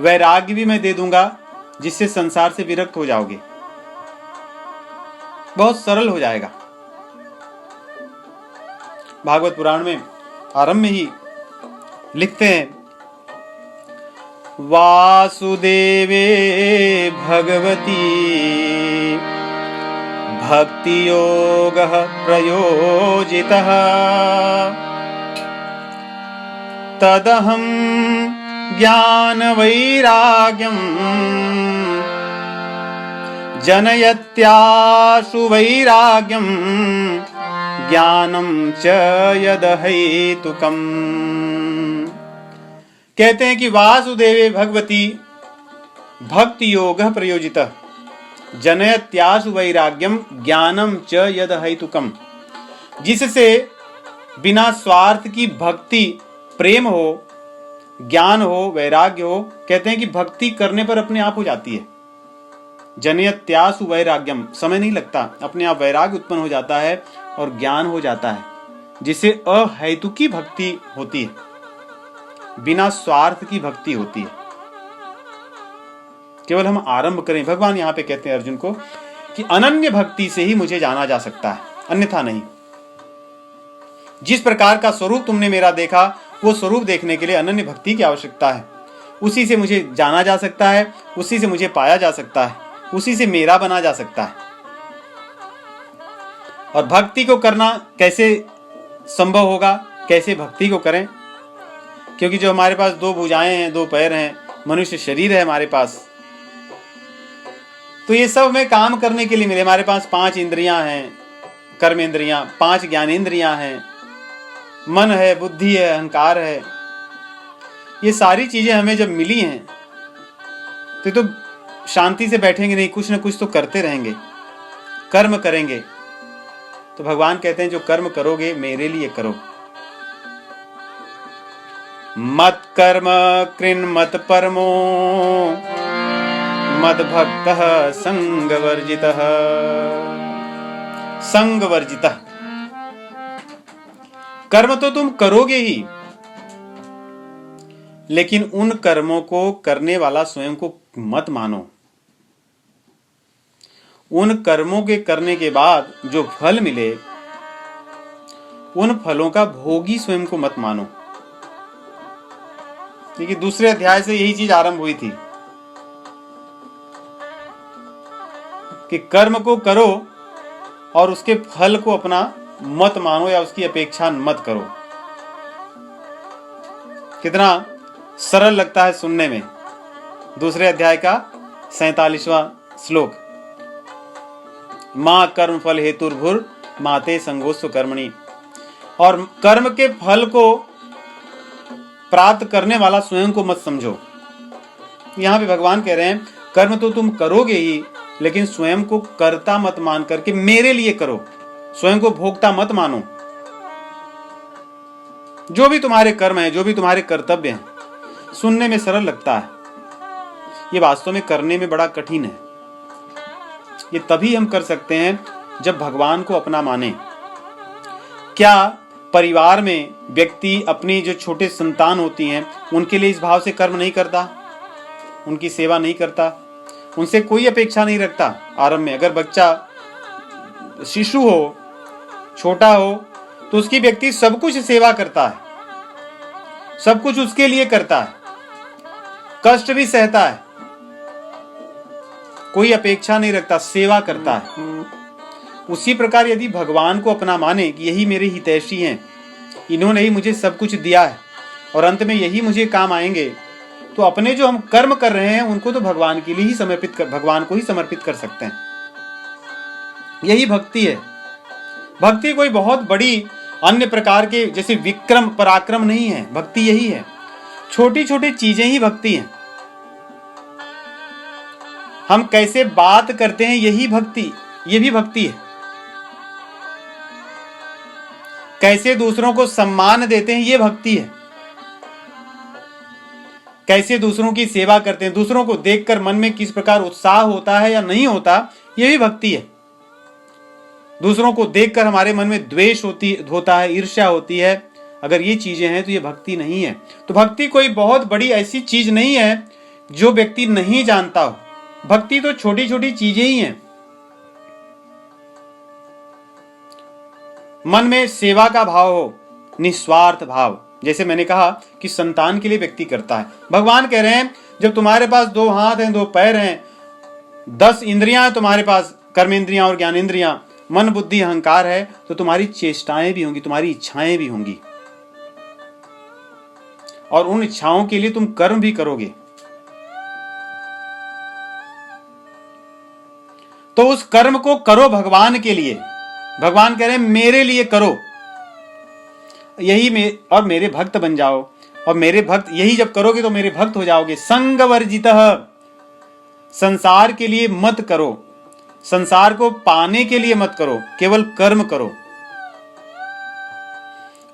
वैराग्य भी मैं दे दूंगा जिससे संसार से विरक्त हो जाओगे। बहुत सरल हो जाएगा। भागवत पुराण में आरंभ में ही लिखते हैं, वासुदेवे भगवती भक्ति योगः प्रयोजितः तदहं ज्ञान वैराग्यम जनयत्याशु वैराग्यम ज्ञानम च यदहेतुकम्। कहते हैं कि वासुदेवे भगवती भक्ति योगः प्रयोजितः जनयत्याशु वैराग्यम ज्ञानम च यदहेतुकम्। जिससे बिना स्वार्थ की भक्ति, प्रेम हो, ज्ञान हो, वैराग्य हो, कहते हैं कि भक्ति करने पर अपने आप हो जाती है। जनयत्याशु वैराग्यम, समय नहीं लगता, अपने आप वैराग्य उत्पन्न हो जाता है और ज्ञान हो जाता है, जिसे अहेतुकी भक्ति होती है, बिना स्वार्थ की भक्ति होती है। केवल हम आरंभ करें। भगवान यहां पे कहते हैं अर्जुन को कि अनन्य भक्ति से ही मुझे जाना जा सकता है, अन्यथा नहीं। जिस प्रकार का स्वरूप तुमने मेरा देखा, वो स्वरूप देखने के लिए अनन्य भक्ति की आवश्यकता है। उसी से मुझे जाना जा सकता है, उसी से मुझे पाया जा सकता है, उसी से मेरा बना जा सकता है। और भक्ति को करना कैसे संभव होगा? कैसे भक्ति को करें? क्योंकि जो हमारे पास 2 भुजाएं हैं, 2 पैर हैं, मनुष्य शरीर है हमारे पास, तो ये सब हमें काम करने के लिए मिले। हमारे पास 5 इंद्रियां हैं, कर्मेंद्रियां, 5 ज्ञानेंद्रियां हैं, मन है, बुद्धि है, अहंकार है। ये सारी चीजें हमें जब मिली हैं तो शांति से बैठेंगे नहीं, कुछ ना कुछ तो करते रहेंगे, कर्म करेंगे। तो भगवान कहते हैं जो कर्म करोगे मेरे लिए करो। मत कर्म कृन मत परमो मद भक्तः संगवर्जितः। संगवर्जितः, कर्म तो तुम करोगे ही, लेकिन उन कर्मों को करने वाला स्वयं को मत मानो। उन कर्मों के करने के बाद जो फल मिले, उन फलों का भोगी स्वयं को मत मानो। क्योंकि दूसरे अध्याय से यही चीज आरंभ हुई थी कि कर्म को करो और उसके फल को अपना मत मानो या उसकी अपेक्षा मत करो। कितना सरल लगता है सुनने में। दूसरे अध्याय का 47वां श्लोक, मां कर्म फल हेतुर्भुर माते संगोस्व कर्मणि। और कर्म के फल को प्राप्त करने वाला स्वयं को मत समझो। यहां पे भगवान कह रहे हैं कर्म तो तुम करोगे ही, लेकिन स्वयं को कर्ता मत मान करके मेरे लिए करो, स्वयं को भोक्ता मत मानो। जो भी तुम्हारे कर्म है, जो भी तुम्हारे कर्तव्य हैं, सुनने में सरल लगता है, ये वास्तव में करने में बड़ा कठिन है। ये तभी हम कर सकते हैं जब भगवान को अपना माने। क्या परिवार में व्यक्ति अपनी जो छोटे संतान होती हैं उनके लिए इस भाव से कर्म नहीं करता, उनकी सेवा नहीं करता, उनसे कोई अपेक्षा नहीं रखता? आरंभ में अगर बच्चा शिशु हो, छोटा हो, तो उसकी व्यक्ति सब कुछ सेवा करता है, सब कुछ उसके लिए करता है, कष्ट भी सहता है, कोई अपेक्षा नहीं रखता, सेवा करता है। उसी प्रकार यदि भगवान को अपना माने कि यही मेरे हितैषी हैं, इन्होंने ही मुझे सब कुछ दिया है और अंत में यही मुझे काम आएंगे, तो अपने जो हम कर्म कर रहे हैं उनको तो भगवान के लिए ही भगवान को ही समर्पित कर सकते हैं। यही भक्ति है। भक्ति कोई बहुत बड़ी अन्य प्रकार के जैसे विक्रम पराक्रम नहीं है, भक्ति यही है। छोटी छोटी चीजें ही भक्ति हैं। हम कैसे बात करते हैं यही भक्ति, ये भी भक्ति है। कैसे दूसरों को सम्मान देते हैं ये भक्ति है। कैसे दूसरों की सेवा करते हैं, दूसरों को देखकर मन में किस प्रकार उत्साह होता है या नहीं होता, ये भी भक्ति है। दूसरों को देखकर हमारे मन में द्वेष होता है, ईर्ष्या होती है, अगर ये चीजें हैं तो ये भक्ति नहीं है। तो भक्ति कोई बहुत बड़ी ऐसी चीज नहीं है जो व्यक्ति नहीं जानता हो। भक्ति तो छोटी छोटी चीजें ही हैं। मन में सेवा का भाव हो, निस्वार्थ भाव, जैसे मैंने कहा कि संतान के लिए व्यक्ति करता है। भगवान कह रहे हैं जब तुम्हारे पास 2 हाथ हैं, 2 पैर हैं, 10 इंद्रियां हैं तुम्हारे पास, कर्मेंद्रियां और ज्ञानेंद्रियां, मन बुद्धि अहंकार है, तो तुम्हारी चेष्टाएं भी होंगी, तुम्हारी इच्छाएं भी होंगी, और उन इच्छाओं के लिए तुम कर्म भी करोगे। तो उस कर्म को करो भगवान के लिए। भगवान कह रहे हैं मेरे लिए करो, यही और मेरे भक्त बन जाओ। और मेरे भक्त, यही जब करोगे तो मेरे भक्त हो जाओगे। संग वर्जितः, संसार के लिए मत करो, संसार को पाने के लिए मत करो, केवल कर्म करो।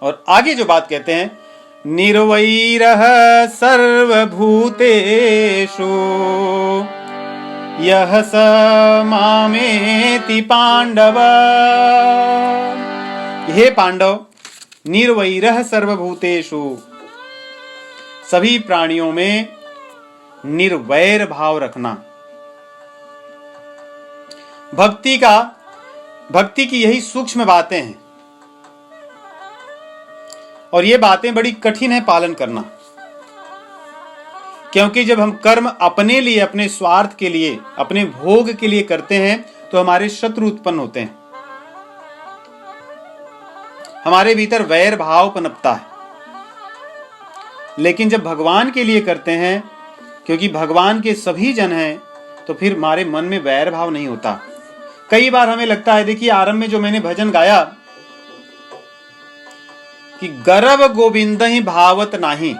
और आगे जो बात कहते हैं, निर्वैरः सर्वभूतेषु यह स मामेति पांडव। हे पांडव, निर्वैरः सर्वभूतेषु, सभी प्राणियों में निर्वैर भाव रखना। भक्ति की यही सूक्ष्म बातें हैं, और ये बातें बड़ी कठिन है पालन करना। क्योंकि जब हम कर्म अपने लिए, अपने स्वार्थ के लिए, अपने भोग के लिए करते हैं तो हमारे शत्रु उत्पन्न होते हैं, हमारे भीतर वैर भाव पनपता है। लेकिन जब भगवान के लिए करते हैं, क्योंकि भगवान के सभी जन हैं, तो फिर हमारे मन में वैर भाव नहीं होता। कई बार हमें लगता है, देखिए आरंभ में जो मैंने भजन गाया कि गर्व गोविंद ही भावत नाही,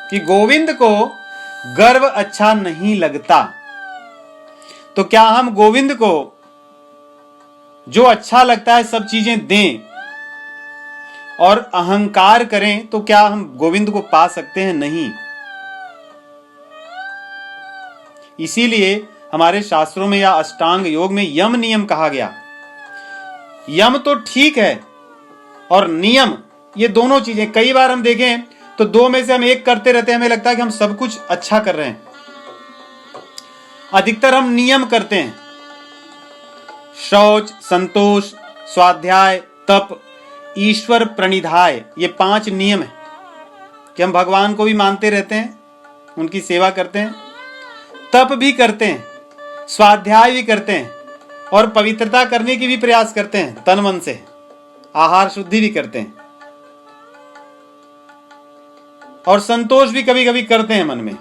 कि गोविंद को गर्व अच्छा नहीं लगता। तो क्या हम गोविंद को जो अच्छा लगता है सब चीजें दें और अहंकार करें, तो क्या हम गोविंद को पा सकते हैं? नहीं। इसीलिए हमारे शास्त्रों में या अष्टांग योग में यम नियम कहा गया। यम तो ठीक है और नियम, ये दोनों चीजें, कई बार हम देखें तो 2 में से हम एक करते रहते हैं, हमें लगता है कि हम सब कुछ अच्छा कर रहे हैं। अधिकतर हम नियम करते हैं, शौच, संतोष, स्वाध्याय, तप, ईश्वर प्रणिधाय, ये 5 नियम है कि हम भगवान को भी मानते रहते हैं, उनकी सेवा करते हैं, तप भी करते हैं, स्वाध्याय भी करते हैं, और पवित्रता करने की भी प्रयास करते हैं, तन मन से आहार शुद्धि भी करते हैं, और संतोष भी कभी कभी करते हैं मन में,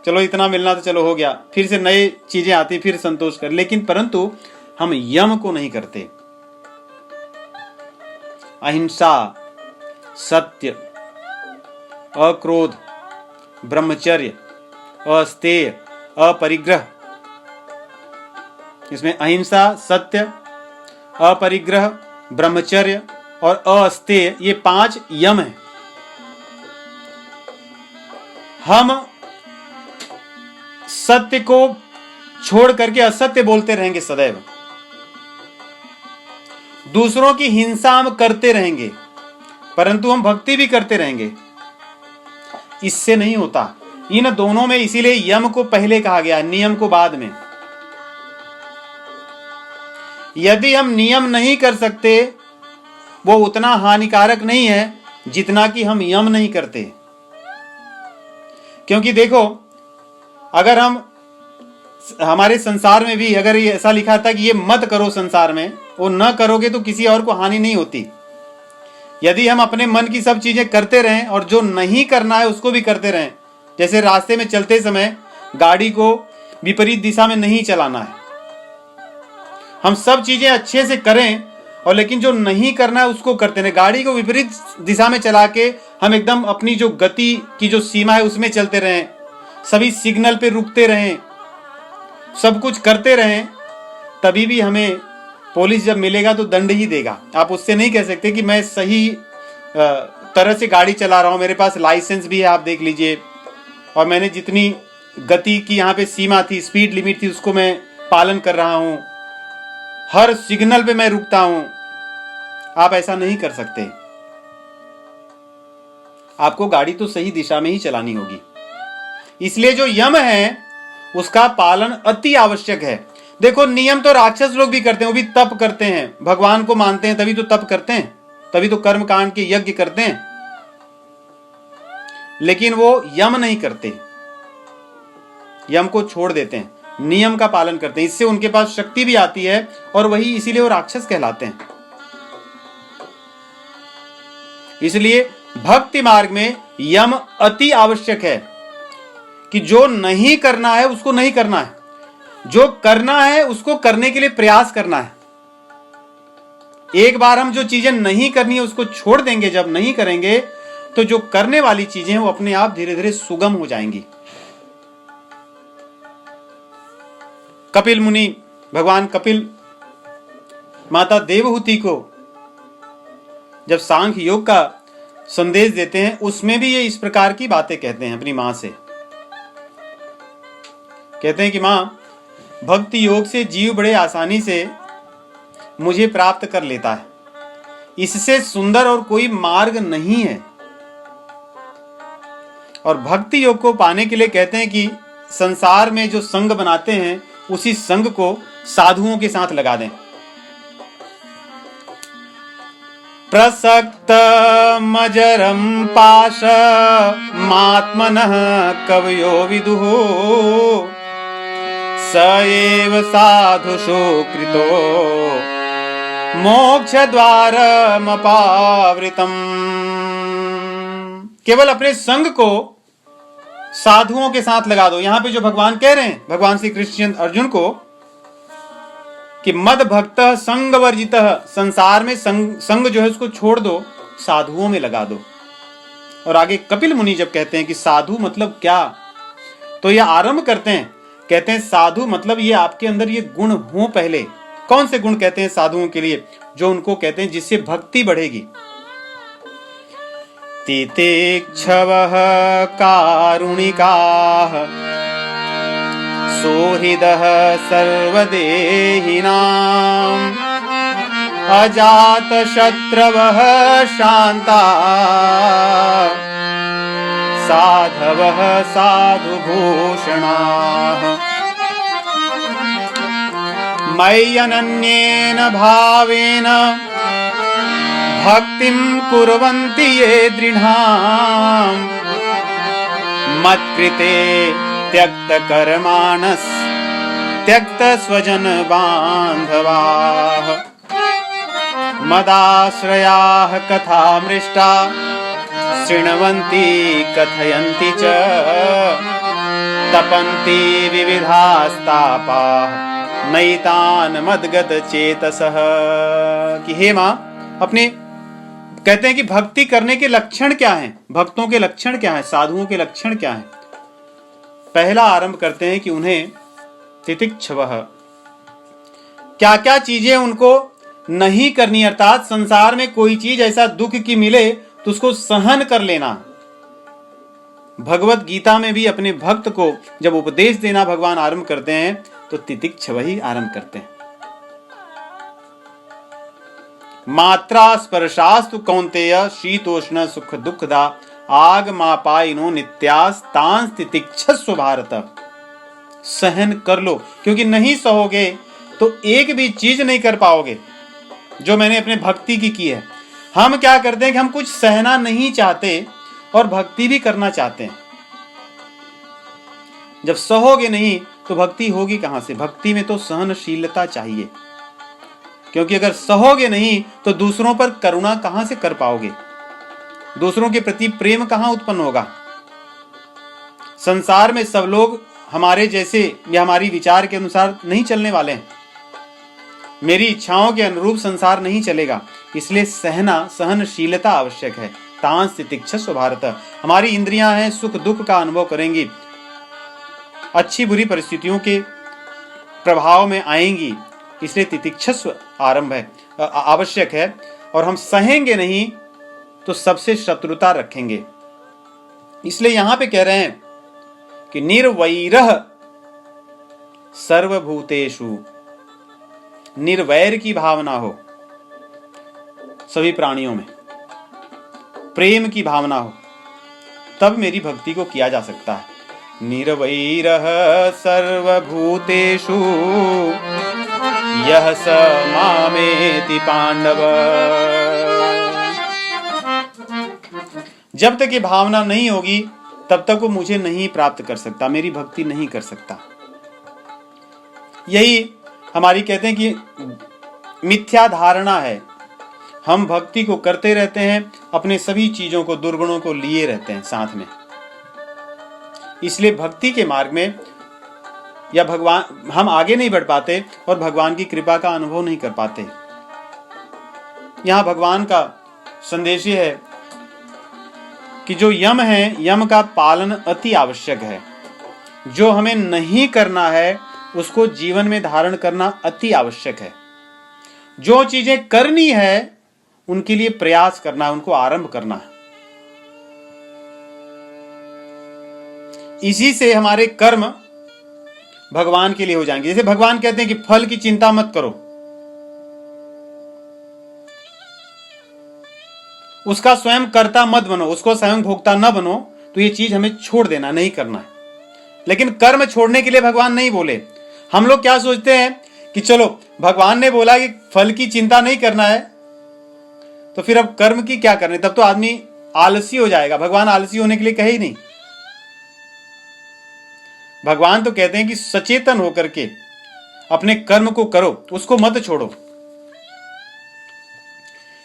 चलो इतना मिलना तो चलो हो गया, फिर से नए चीजें आती, फिर संतोष कर। लेकिन परंतु हम यम को नहीं करते। अहिंसा, सत्य, अक्रोध, ब्रह्मचर्य, अस्तेय, अपरिग्रह। इसमें अहिंसा, सत्य, अपरिग्रह, ब्रह्मचर्य और अस्तेय, ये 5 यम हैं। हम सत्य को छोड़ करके असत्य बोलते रहेंगे सदैव। दूसरों की हिंसा हम करते रहेंगे, परंतु हम भक्ति भी करते रहेंगे। इससे नहीं होता। इन दोनों में इसीलिए यम को पहले कहा गया, नियम को बाद में। यदि हम नियम नहीं कर सकते, वो उतना हानिकारक नहीं है जितना कि हम यम नहीं करते। क्योंकि देखो, अगर हम हमारे संसार में भी अगर ये ऐसा लिखा था कि ये मत करो संसार में, वो न करोगे तो किसी और को हानि नहीं होती। यदि हम अपने मन की सब चीजें करते रहें और जो नहीं करना है उसको भी करते रहें, जैसे रास्ते में चलते समय गाड़ी को विपरीत दिशा में नहीं चलाना है, हम सब चीजें अच्छे से करें और लेकिन जो नहीं करना है उसको करते रहें। गाड़ी को विपरीत दिशा में चला के हम एकदम अपनी जो गति की जो सीमा है उसमें चलते रहें, सभी सिग्नल पे रुकते रहें, सब कुछ करते रहें, तभी भी हमें पुलिस जब मिलेगा तो दंड ही देगा। आप उससे नहीं कह सकते कि मैं सही तरह से गाड़ी चला रहा हूं, मेरे पास लाइसेंस भी है, आप देख लीजिए, और मैंने जितनी गति की यहाँ पे सीमा थी, स्पीड लिमिट थी, उसको मैं पालन कर रहा हूं, हर सिग्नल पे मैं रुकता हूं। आप ऐसा नहीं कर सकते। आपको गाड़ी तो सही दिशा में ही चलानी होगी। इसलिए जो यम है उसका पालन अति आवश्यक है। देखो, नियम तो राक्षस लोग भी करते हैं, वो भी तप करते हैं, भगवान को मानते हैं, तभी तो तप करते हैं, तभी तो कर्म कांड के यज्ञ करते हैं, लेकिन वो यम नहीं करते, यम को छोड़ देते हैं, नियम का पालन करते हैं। इससे उनके पास शक्ति भी आती है और वही इसीलिए वो राक्षस कहलाते हैं। इसलिए भक्ति मार्ग में यम अति आवश्यक है कि जो नहीं करना है उसको नहीं करना है, जो करना है उसको करने के लिए प्रयास करना है। एक बार हम जो चीजें नहीं करनी है उसको छोड़ देंगे, जब नहीं करेंगे तो जो करने वाली चीजें हैं वो अपने आप धीरे धीरे सुगम हो जाएंगी। कपिल मुनि, भगवान कपिल माता देवहूति को जब सांख्य योग का संदेश देते हैं, उसमें भी ये इस प्रकार की बातें कहते हैं अपनी मां से। कहते हैं कि मां, भक्ति योग से जीव बड़े आसानी से मुझे प्राप्त कर लेता है, इससे सुंदर और कोई मार्ग नहीं है। और भक्ति योग को पाने के लिए कहते हैं कि संसार में जो संग बनाते हैं उसी संग को साधुओं के साथ लगा दें। प्रसक्त मजरम पाश मात्मनः कवयो विदुः स एव साधुषु कृतो मोक्ष द्वारमपावृतम्। केवल अपने संग को साधुओं के साथ लगा दो। यहां पे जो भगवान कह रहे हैं, भगवान श्री कृष्ण अर्जुन को, कि मद भक्त संग वर्जित, संसार में संग जो है उसको छोड़ दो, साधुओं में लगा दो। और आगे कपिल मुनि जब कहते हैं कि साधु मतलब क्या, तो ये आरंभ करते हैं, कहते हैं साधु मतलब ये आपके अंदर ये गुण हो। पहले कौन से गुण कहते हैं साधुओं के लिए? जो उनको कहते हैं जिससे भक्ति बढ़ेगी। तितिक्षवः कारुणिकाः सोहृदः सर्वदेहिनाम् अजातशत्रवः शान्ताः साधवः साधुभूषणाः मयि अनन्येन भावेन भक्तिं कुर्वन्ति ये दृढाम् मत्कृते त्यक्तकर्माणस् त्यक्तस्वजनबान्धवाः मदाश्रयाः कथामृष्टा शृण्वन्ति कथयन्ति च तपन्ति विविधास्तापाः नैतान् मद्गत चेतसः। कि हे मां, अपने कहते हैं कि भक्ति करने के लक्षण क्या हैं, भक्तों के लक्षण क्या हैं, साधुओं के लक्षण क्या हैं। पहला आरंभ करते हैं कि उन्हें तितिक्षवः, क्या क्या चीजें उनको नहीं करनी, अर्थात संसार में कोई चीज ऐसा दुख की मिले तो उसको सहन कर लेना। भगवत गीता में भी अपने भक्त को जब उपदेश देना भगवान आरंभ करते हैं तो तितिक्षव ही आरंभ करते हैं। मात्रा स्पर्शास्तु कौन्तेय शीतोष्ण सुख दुखदा आगमापायिनो नित्यास तांस तितिक्षस्व भारत। सहन कर लो, क्योंकि नहीं सहोगे तो एक भी चीज नहीं कर पाओगे जो मैंने अपने भक्ति की है। हम क्या करते हैं कि हम कुछ सहना नहीं चाहते और भक्ति भी करना चाहते हैं। जब सहोगे नहीं तो भक्ति होगी कहां से। भक्ति में तो सहनशीलता चाहिए, क्योंकि अगर सहोगे नहीं तो दूसरों पर करुणा कहां से कर पाओगे, दूसरों के प्रति प्रेम कहां उत्पन्न होगा। संसार में सब लोग हमारे जैसे या हमारी विचार के अनुसार नहीं चलने वाले हैं। मेरी इच्छाओं के अनुरूप संसार नहीं चलेगा, इसलिए सहनशीलता आवश्यक है। तांस तितिक्षस्व भारत। हमारी इंद्रियां हैं, सुख दुख का अनुभव करेंगी, अच्छी बुरी परिस्थितियों के प्रभाव में आएंगी, इसलिए तितिक्षस्व आरंभ है, आवश्यक है। और हम सहेंगे नहीं तो सबसे शत्रुता रखेंगे। इसलिए यहां पे कह रहे हैं कि निर्वैरः सर्वभूतेषु, निर्वैर की भावना हो सभी प्राणियों में, प्रेम की भावना हो, तब मेरी भक्ति को किया जा सकता है। निर्वैरः सर्वभूतेषु यः स मामेति पांडव। जब तक ये भावना नहीं होगी तब तक वो मुझे नहीं प्राप्त कर सकता, मेरी भक्ति नहीं कर सकता। यही हमारी कहते हैं कि मिथ्या धारणा है। हम भक्ति को करते रहते हैं, अपने सभी चीजों को, दुर्गुणों को लिए रहते हैं साथ में। इसलिए भक्ति के मार्ग में या भगवान हम आगे नहीं बढ़ पाते और भगवान की कृपा का अनुभव नहीं कर पाते। यहां भगवान का संदेश ये है कि जो यम है, यम का पालन अति आवश्यक है। जो हमें नहीं करना है उसको जीवन में धारण करना अति आवश्यक है। जो चीजें करनी है उनके लिए प्रयास करना है, उनको आरंभ करना है। इसी से हमारे कर्म भगवान के लिए हो जाएंगे। जैसे भगवान कहते हैं कि फल की चिंता मत करो, उसका स्वयं कर्ता मत बनो, उसको स्वयं भोक्ता न बनो, तो ये चीज हमें छोड़ देना, नहीं करना है। लेकिन कर्म छोड़ने के लिए भगवान नहीं बोले। हम लोग क्या सोचते हैं कि चलो भगवान ने बोला कि फल की चिंता नहीं करना है, तो फिर अब कर्म की क्या करने, तब तो आदमी आलसी हो जाएगा। भगवान आलसी होने के लिए कहे ही नहीं। भगवान तो कहते हैं कि सचेतन होकर के अपने कर्म को करो, उसको मत छोड़ो।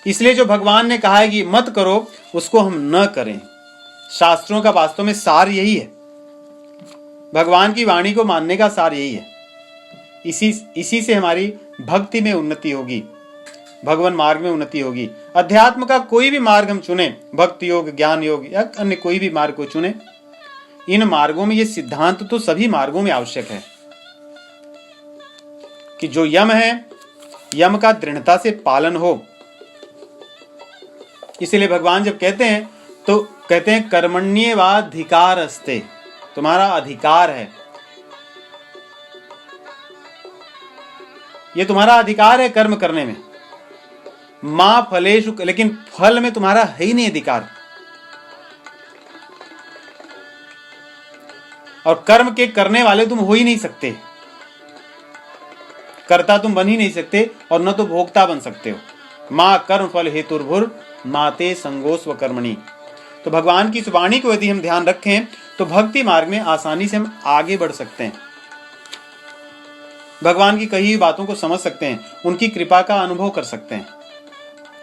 इसलिए जो भगवान ने कहा है कि मत करो, उसको हम न करें। शास्त्रों का वास्तव में सार यही है, भगवान की वाणी को मानने का सार यही है। इसी से हमारी भक्ति में उन्नति होगी, भगवान मार्ग में उन्नति होगी। अध्यात्म का कोई भी मार्ग हम चुने, भक्ति योग, ज्ञान योग या अन्य कोई भी मार्ग को चुने, इन मार्गों में ये सिद्धांत तो सभी मार्गों में आवश्यक है कि जो यम है, यम का दृढ़ता से पालन हो। इसलिए भगवान जब कहते हैं तो कहते हैं कर्मण्येवाधिकारस्ते, तुम्हारा अधिकार है, ये तुम्हारा अधिकार है कर्म करने में। मां फलेषु, लेकिन फल में तुम्हारा है ही नहीं अधिकार। और कर्म के करने वाले तुम हो ही नहीं सकते, कर्ता तुम बन ही नहीं सकते और न तो भोक्ता बन सकते हो। मां कर्म फल हेतुर्भुर माते संगोस्व कर्मणि। तो भगवान की इस वाणी को यदि हम ध्यान रखें तो भक्ति मार्ग में आसानी से हम आगे बढ़ सकते हैं, भगवान की कही हुई बातों को समझ सकते हैं, उनकी कृपा का अनुभव कर सकते हैं।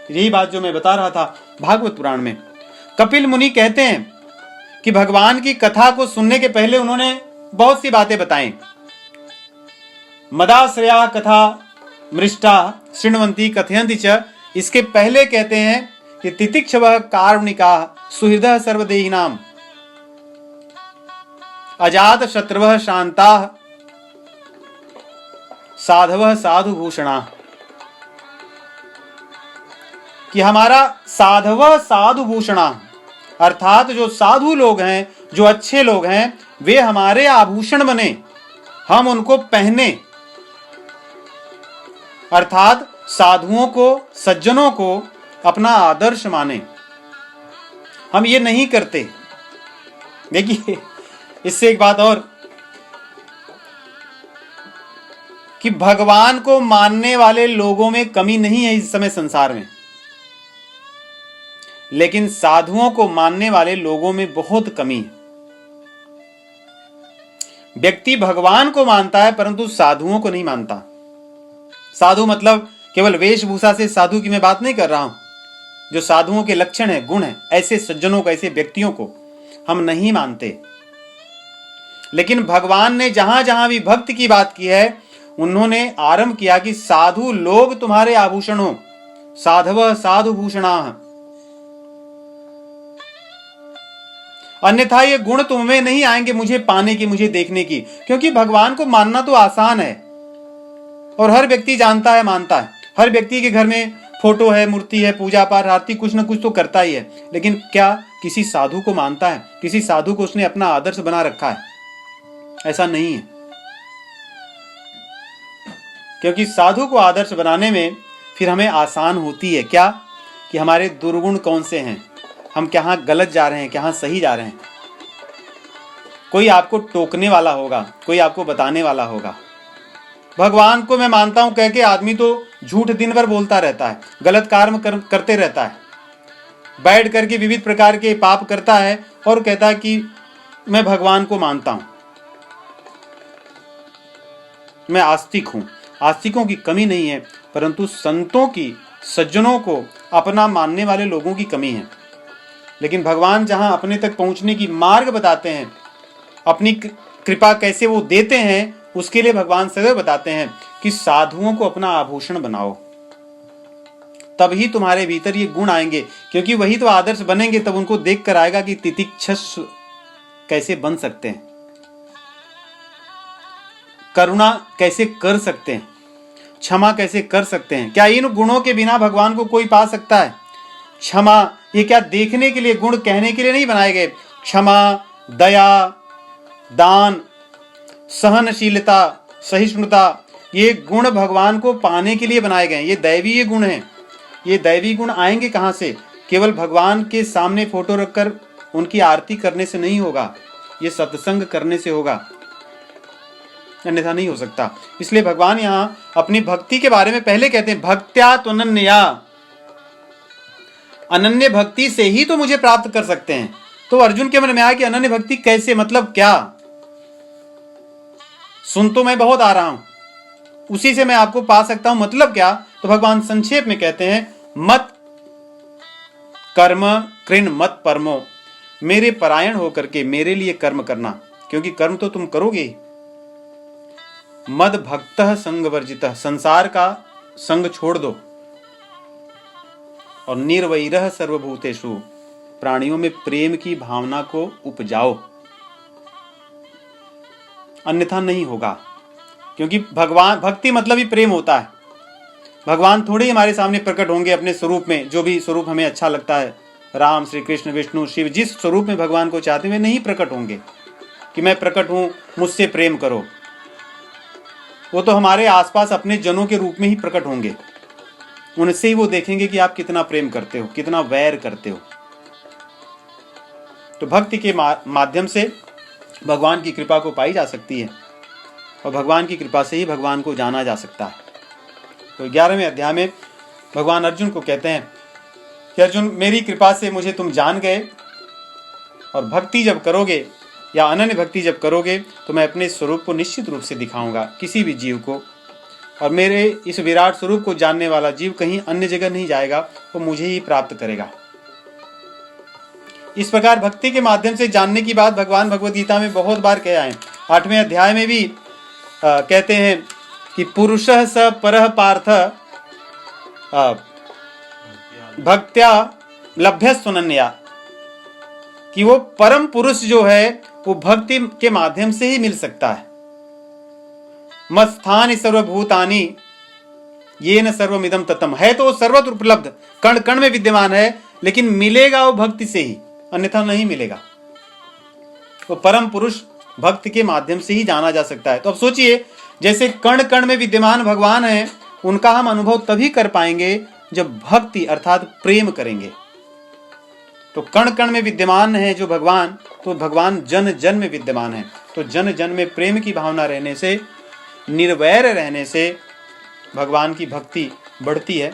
यही बात जो मैं बता रहा था भागवत पुराण में, कपिल मुनि कहते हैं कि भगवान की कथा को सुनने के पहले उन्होंने बहुत सी बातें बताई। मदाश्रया कथा मृष्टा शृण्वन्ति कथयन्ति च, इसके पहले कहते हैं कि तितिक्षवः कारुणिकाः सुहृदः सर्वदेहिनां अजात शत्रुवः शांताः साधवः साधुभूषणाः, कि हमारा साधवः साधुभूषणाः अर्थात जो साधु लोग हैं, जो अच्छे लोग हैं, वे हमारे आभूषण बने, हम उनको पहने। अर्थात साधुओं को, सज्जनों को अपना आदर्श माने। हम ये नहीं करते। देखिए इससे एक बात और, कि भगवान को मानने वाले लोगों में कमी नहीं है इस समय संसार में, लेकिन साधुओं को मानने वाले लोगों में बहुत कमी है। व्यक्ति भगवान को मानता है परंतु साधुओं को नहीं मानता। साधु मतलब केवल वेशभूषा से साधु की मैं बात नहीं कर रहा हूं। जो साधुओं के लक्षण है, गुण है, ऐसे सज्जनों को, ऐसे व्यक्तियों को हम नहीं मानते। लेकिन भगवान ने जहां जहां भी भक्त की बात की है, उन्होंने आरंभ किया कि साधु लोग तुम्हारे आभूषण हो, साधवः साधुभूषणाः। अन्यथा ये गुण तुम में नहीं आएंगे मुझे पाने की, मुझे देखने की, क्योंकि भगवान को मानना तो आसान है और हर व्यक्ति जानता है, मानता है। हर व्यक्ति के घर में फोटो है, मूर्ति है, पूजा पाठ, आरती, कुछ ना कुछ तो करता ही है। लेकिन क्या किसी साधु को मानता है? किसी साधु को उसने अपना आदर्श बना रखा है? ऐसा नहीं है। क्योंकि साधु को आदर्श बनाने में फिर हमें आसान होती है क्या, कि हमारे दुर्गुण कौन से हैं, हम कहाँ गलत जा रहे हैं, कहाँ सही जा रहे हैं। कोई आपको टोकने वाला होगा, कोई आपको बताने वाला होगा। भगवान को मैं मानता हूं कह के आदमी तो झूठ दिन भर बोलता रहता है, गलत कर्म करते रहता है, बैठ करके विविध प्रकार के पाप करता है और कहता है कि मैं भगवान को मानता हूं, मैं आस्तिक हूं। आस्तिकों की कमी नहीं है, परंतु संतों की, सज्जनों को अपना मानने वाले लोगों की कमी है। लेकिन भगवान जहां अपने तक पहुंचने की मार्ग बताते हैं, अपनी कृपा कैसे वो देते हैं, उसके लिए भगवान सदैव बताते हैं कि साधुओं को अपना आभूषण बनाओ, तभी तुम्हारे भीतर ये गुण आएंगे। क्योंकि वही तो आदर्श बनेंगे, तब उनको देख कर आएगा कि तितिक्षस्व कैसे बन सकते हैं, करुणा कैसे कर सकते हैं, क्षमा कैसे कर सकते हैं। क्या इन गुणों के बिना भगवान को कोई पा सकता है? क्षमा, ये क्या देखने के लिए, गुण कहने के लिए नहीं बनाए गए। क्षमा, दया, दान, सहनशीलता, सहिष्णुता, ये गुण भगवान को पाने के लिए बनाए गए हैं। ये दैवीय गुण हैं। ये दैवी गुण आएंगे कहां से? केवल भगवान के सामने फोटो रखकर उनकी आरती करने से नहीं होगा, ये सत्संग करने से होगा, अन्यथा नहीं हो सकता। इसलिए भगवान यहां अपनी भक्ति के बारे में पहले कहते हैं, भक्त्या त्वनन्या, अनन्य भक्ति से ही तो मुझे प्राप्त कर सकते हैं। तो अर्जुन के मन में आया कि अनन्य भक्ति कैसे, मतलब क्या? सुन तो मैं बहुत आ रहा हूं, उसी से मैं आपको पा सकता हूं, मतलब क्या? तो भगवान संक्षेप में कहते हैं, मत कर्म कृण मत परमो, मेरे परायण होकर के मेरे लिए कर्म करना, क्योंकि कर्म तो तुम करोगे ही। मद भक्तः संग वर्जितः, संसार का संग छोड़ दो, और निर्वैरः सर्वभूतेषु, प्राणियों में प्रेम की भावना को उपजाओ, अन्यथा नहीं होगा। क्योंकि भगवान, भक्ति मतलब ही प्रेम होता है। भगवान थोड़े ही हमारे सामने प्रकट होंगे अपने स्वरूप में, जो भी स्वरूप हमें अच्छा लगता है, राम, श्री कृष्ण, विष्णु, शिव, जिस स्वरूप में भगवान को चाहते हैं वे नहीं प्रकट होंगे कि मैं प्रकट हूं, मुझसे प्रेम करो। वो तो हमारे आसपास अपने जनों के रूप में ही प्रकट होंगे। उनसे ही वो देखेंगे कि आप कितना प्रेम करते हो, कितना वैर करते हो। तो भक्ति के माध्यम से भगवान की कृपा को पाई जा सकती है, और भगवान की कृपा से ही भगवान को जाना जा सकता है। तो 11वें अध्याय में भगवान अर्जुन को कहते हैं कि अर्जुन, मेरी कृपा से मुझे तुम जान गए, और भक्ति जब करोगे या अनन्य भक्ति जब करोगे तो मैं अपने स्वरूप को निश्चित रूप से दिखाऊंगा किसी भी जीव को, और मेरे इस विराट स्वरूप को जानने वाला जीव कहीं अन्य जगह नहीं जाएगा, वो मुझे ही प्राप्त करेगा। इस प्रकार भक्ति के माध्यम से जानने की बात भगवान भगवद गीता में बहुत बार कहे हैं। 8वें अध्याय में भी कहते हैं कि पुरुषः स परः पार्थ भक्त्या लभ्य सुनन्या, कि वो परम पुरुष जो है वो भक्ति के माध्यम से ही मिल सकता है। मत्स्थानि सर्वभूतानि येन सर्वमिदं ततम, है तो वो सर्वत्र उपलब्ध, कण कण में विद्यमान है, लेकिन मिलेगा वो भक्ति से ही, अन्यथा नहीं मिलेगा। वो परम पुरुष भक्ति के माध्यम से ही जाना जा सकता है। तो अब सोचिए, जैसे कण कण में विद्यमान भगवान है, उनका हम अनुभव तभी कर पाएंगे जब भक्ति अर्थात प्रेम करेंगे। तो कण कण में विद्यमान है जो भगवान, तो भगवान जन जन में विद्यमान है। तो जन जन में प्रेम की भावना रहने से, निर्वैर रहने से भगवान की भक्ति बढ़ती है।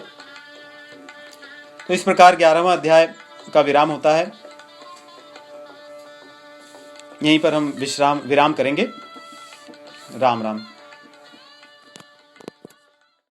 तो इस प्रकार 11वां अध्याय का विराम होता है। यहीं पर हम विराम करेंगे। राम राम।